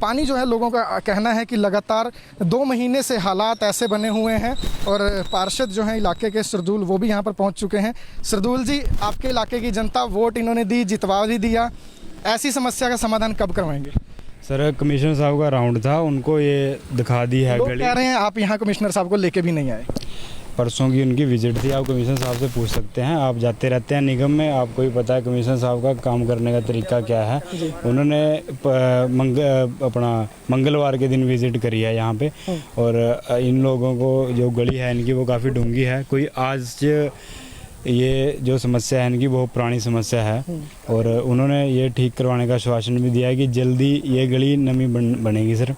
पानी जो है, लोगों का कहना है कि लगातार 2 महीने से हालात ऐसे बने हुए हैं। और पार्षद जो हैं इलाके के सरदूल, वो भी यहाँ पर पहुँच चुके हैं। सरदूल जी, आपके इलाके की जनता वोट इन्होंने दी, जितवा भी दिया, ऐसी समस्या का समाधान कब करवाएंगे? सर कमिश्नर साहब का राउंड था, उनको ये दिखा दी है लोग गली। कह रहे हैं आप यहाँ कमिश्नर साहब को लेके भी नहीं आए। परसों की उनकी विजिट थी, आप कमिश्नर साहब से पूछ सकते हैं, आप जाते रहते हैं निगम में, आपको ही पता है कमिश्नर साहब का काम करने का तरीका क्या है। उन्होंने अपना मंगलवार के दिन विजिट करी है यहाँ पे और इन लोगों को जो गली है इनकी वो काफ़ी डूंगी है। कोई आज ये जो समस्या है इनकी बहुत पुरानी समस्या है और उन्होंने ये ठीक करवाने का आश्वासन भी दिया है कि जल्दी ये गली नमी बनेगी सर।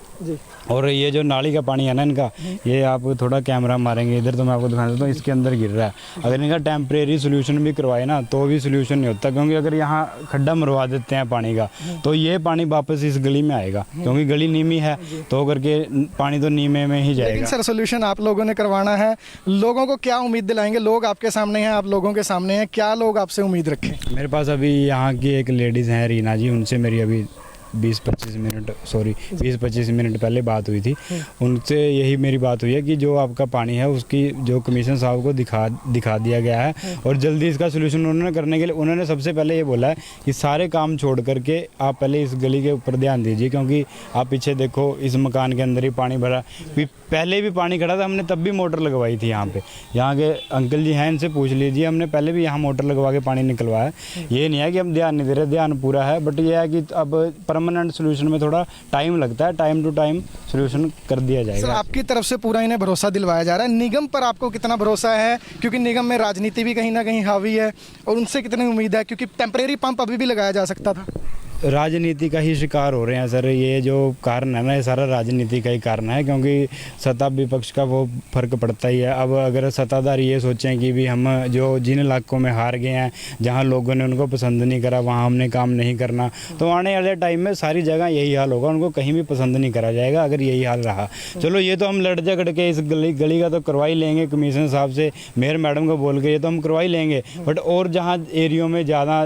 और ये जो नाली का पानी है ना इनका, ये आप थोड़ा कैमरा मारेंगे इधर तो मैं आपको दिखा देता हूँ, इसके अंदर गिर रहा है। अगर इनका टेम्परेरी सोल्यूशन भी करवाए ना तो भी सोल्यूशन नहीं होता, क्योंकि अगर यहाँ खड्डा मरवा देते हैं पानी का तो ये पानी वापस इस गली में आएगा, क्योंकि गली नीमी है तो करके पानी तो नीमे में ही जाएगा। लेकिन सर सोल्यूशन आप लोगों ने करवाना है, लोगों को क्या उम्मीद दिलाएंगे? लोग आपके सामने हैं, आप लोगों के सामने हैं, क्या लोग आपसे उम्मीद रखें? मेरे पास अभी यहाँ की एक लेडीज़ हैं रीना जी, उनसे मेरी अभी 20-25 मिनट पहले बात हुई थी। उनसे यही मेरी बात हुई है कि जो आपका पानी है उसकी जो कमिश्नर साहब को दिखा दिया गया है और जल्दी इसका सोल्यूशन उन्होंने करने के लिए उन्होंने सबसे पहले ये बोला है कि सारे काम छोड़ करके आप पहले इस गली के ऊपर ध्यान दीजिए, क्योंकि आप पीछे देखो इस मकान के अंदर ही पानी भरा, पहले भी पानी खड़ा था, हमने तब भी मोटर लगवाई थी यहाँ पे। यहाँ के अंकल जी हैं, इनसे पूछ लीजिए, हमने पहले भी यहाँ मोटर लगवा के पानी निकलवाया। ये नहीं है कि हम ध्यान नहीं दे रहे, ध्यान पूरा है, बट ये है कि अब परमानेंट सोल्यूशन में थोड़ा टाइम लगता है, टाइम टू टाइम सोल्यूशन कर दिया जाएगा। सर आपकी तरफ से पूरा इन्हें भरोसा दिलवाया जा रहा है। निगम पर आपको कितना भरोसा है, क्योंकि निगम में राजनीति भी कहीं ना कहीं हावी है, और उनसे कितनी उम्मीद है, क्योंकि टेम्परेरी पंप अभी भी लगाया जा सकता था? राजनीति का ही शिकार हो रहे हैं सर, ये जो कारण है ना, ये सारा राजनीति का ही कारण है, क्योंकि सत्ता विपक्ष का वो फर्क पड़ता ही है। अब अगर सत्ताधार ये सोचें कि भी हम जो जिन इलाकों में हार गए हैं, जहां लोगों ने उनको पसंद नहीं करा, वहां हमने काम नहीं करना, तो आने वाले टाइम में सारी जगह यही हाल होगा, उनको कहीं भी पसंद नहीं करा जाएगा अगर यही हाल रहा। चलो ये तो हम लड़ झगड़ के इस गली का तो करवा ही लेंगे, कमिश्नर साहब से मेयर मैडम को बोल के ये तो हम करवा ही लेंगे, बट और जहाँ एरियो में ज़्यादा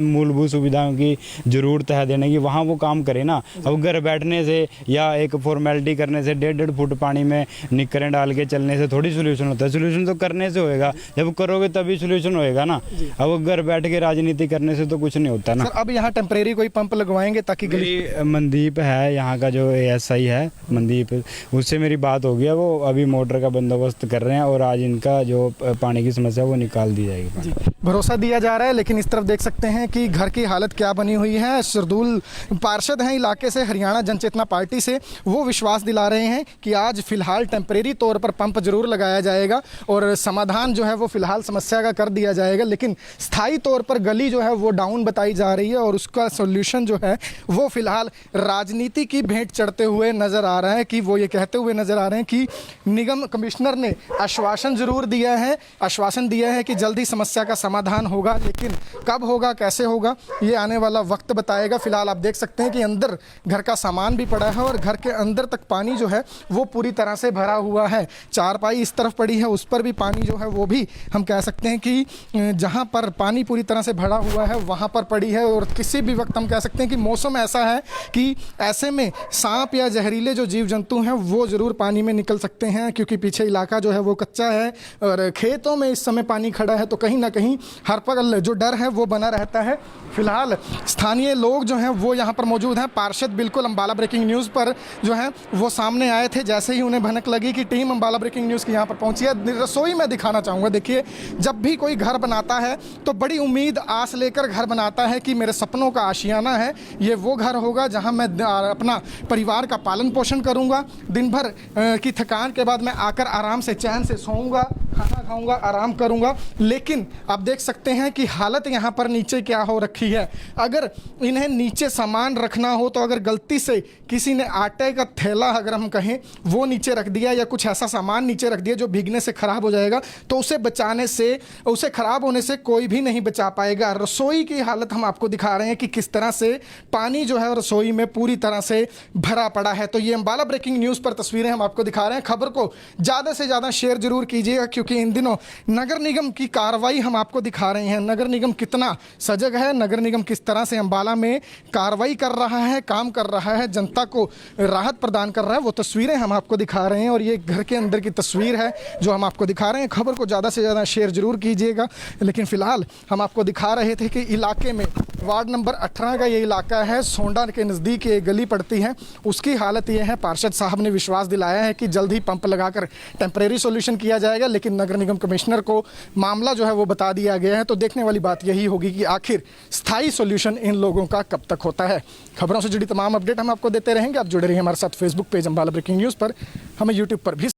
मूलभूत सुविधाओं की जरूरत है देने की, वहाँ वो काम करे ना। अब घर बैठने से या एक फॉर्मेलिटी करने से 1.5 फुट पानी में निकरें डाल के चलने से थोड़ी सोल्यूशन होता है, सोल्यूशन तो करने से होएगा, जब करोगे तभी सोल्यूशन होएगा ना। अब घर बैठ के राजनीति करने से तो कुछ नहीं होता ना। सर अब यहाँ टेम्परेरी कोई पंप लगवाएंगे ताकि गली? मनदीप है यहाँ का जो ASI है मनदीप, उससे मेरी बात हो गया, वो अभी मोटर का बंदोबस्त कर रहे हैं और आज इनका जो पानी की समस्या वो निकाल दी जाएगी। भरोसा दिया जा रहा है, लेकिन इस तरफ देख सकते हैं कि घर की हालत क्या बनी हुई है। सरदूल पार्षद हैं इलाके से, हरियाणा जनचेतना पार्टी से, वो विश्वास दिला रहे हैं कि आज फिलहाल टेम्परेरी तौर पर पंप जरूर लगाया जाएगा और समाधान जो है वो फिलहाल समस्या का कर दिया जाएगा, लेकिन स्थायी तौर पर गली जो है वो डाउन बताई जा रही है और उसका सोल्यूशन जो है वो फिलहाल राजनीति की भेंट चढ़ते हुए नजर आ रहा है। कि वो ये कहते हुए नजर आ रहे हैं कि निगम कमिश्नर ने आश्वासन जरूर दिया है, आश्वासन दिया है कि जल्दी समस्या का समाधान होगा, लेकिन कब होगा, कैसे होगा, ये आने वाला वक्त बताएगा। फिलहाल आप देख सकते हैं कि अंदर घर का सामान भी पड़ा है और घर के अंदर तक पानी जो है वो पूरी तरह से भरा हुआ है। चारपाई इस तरफ पड़ी है, उस पर भी पानी जो है वो भी हम कह सकते हैं कि जहां पर पानी पूरी तरह से भरा हुआ है वहां पर पड़ी है। और किसी भी वक्त हम कह सकते हैं कि मौसम ऐसा है कि ऐसे में सांप या जहरीले जो जीव जंतु हैं वो ज़रूर पानी में निकल सकते हैं, क्योंकि पीछे इलाका जो है वो कच्चा है और खेतों में इस समय पानी खड़ा है, तो कहीं ना कहीं हर पल जो डर है वो बना रहता है। फिलहाल स्थानीय लोग जो हैं वो यहाँ पर मौजूद हैं। पार्षद बिल्कुल अंबाला ब्रेकिंग न्यूज़ पर जो है वो सामने आए थे, जैसे ही उन्हें भनक लगी कि टीम अंबाला ब्रेकिंग न्यूज़ की यहाँ पर पहुँची है। रसोई में दिखाना चाहूँगा, देखिए जब भी कोई घर बनाता है तो बड़ी उम्मीद आस लेकर घर बनाता है कि मेरे सपनों का आशियाना है, ये वो घर होगा जहाँ मैं अपना परिवार का पालन पोषण करूँगा, दिन भर की थकान के बाद मैं आकर आराम से चैन से सोऊंगा, खाना खाऊंगा, आराम करूंगा। लेकिन आप देख सकते हैं कि हालत यहाँ पर नीचे क्या हो रखी है। अगर इन्हें नीचे सामान रखना हो तो अगर गलती से किसी ने आटे का थैला, अगर हम कहें, वो नीचे रख दिया या कुछ ऐसा सामान नीचे रख दिया जो भीगने से ख़राब हो जाएगा, तो उसे बचाने से, उसे ख़राब होने से कोई भी नहीं बचा पाएगा। रसोई की हालत हम आपको दिखा रहे हैं कि किस तरह से पानी जो है रसोई में पूरी तरह से भरा पड़ा है। तो ये अंबाला ब्रेकिंग न्यूज़ पर तस्वीरें हम आपको दिखा रहे हैं। खबर को ज़्यादा से ज़्यादा शेयर जरूर कीजिएगा, क्योंकि इन दिनों नगर निगम की कार्रवाई हम आपको दिखा रहे हैं। नगर निगम कितना सजग है, नगर निगम किस तरह से अंबाला में कार्रवाई कर रहा है, काम कर रहा है, जनता को राहत प्रदान कर रहा है, वो तस्वीरें हम आपको दिखा रहे हैं। और ये घर के अंदर की तस्वीर है जो हम आपको दिखा रहे हैं। खबर को ज़्यादा से ज़्यादा शेयर जरूर कीजिएगा। लेकिन फ़िलहाल हम आपको दिखा रहे थे कि इलाके में वार्ड नंबर 18 का ये इलाका है, सोंडा के नज़दीक ये गली पड़ती है, उसकी हालत ये है। पार्षद साहब ने विश्वास दिलाया है कि जल्द ही पंप लगाकर टेम्परेरी सॉल्यूशन किया जाएगा, लेकिन नगर निगम कमिश्नर को मामला जो है वो बता दिया गया है। तो देखने वाली बात यही होगी कि आखिर स्थायी सॉल्यूशन इन लोगों का कब तक होता है। खबरों से जुड़ी तमाम अपडेट हम आपको देते रहेंगे। आप जुड़े रहिए हमारे साथ Facebook page Ambala breaking news पर, हमें यूट्यूब पर भी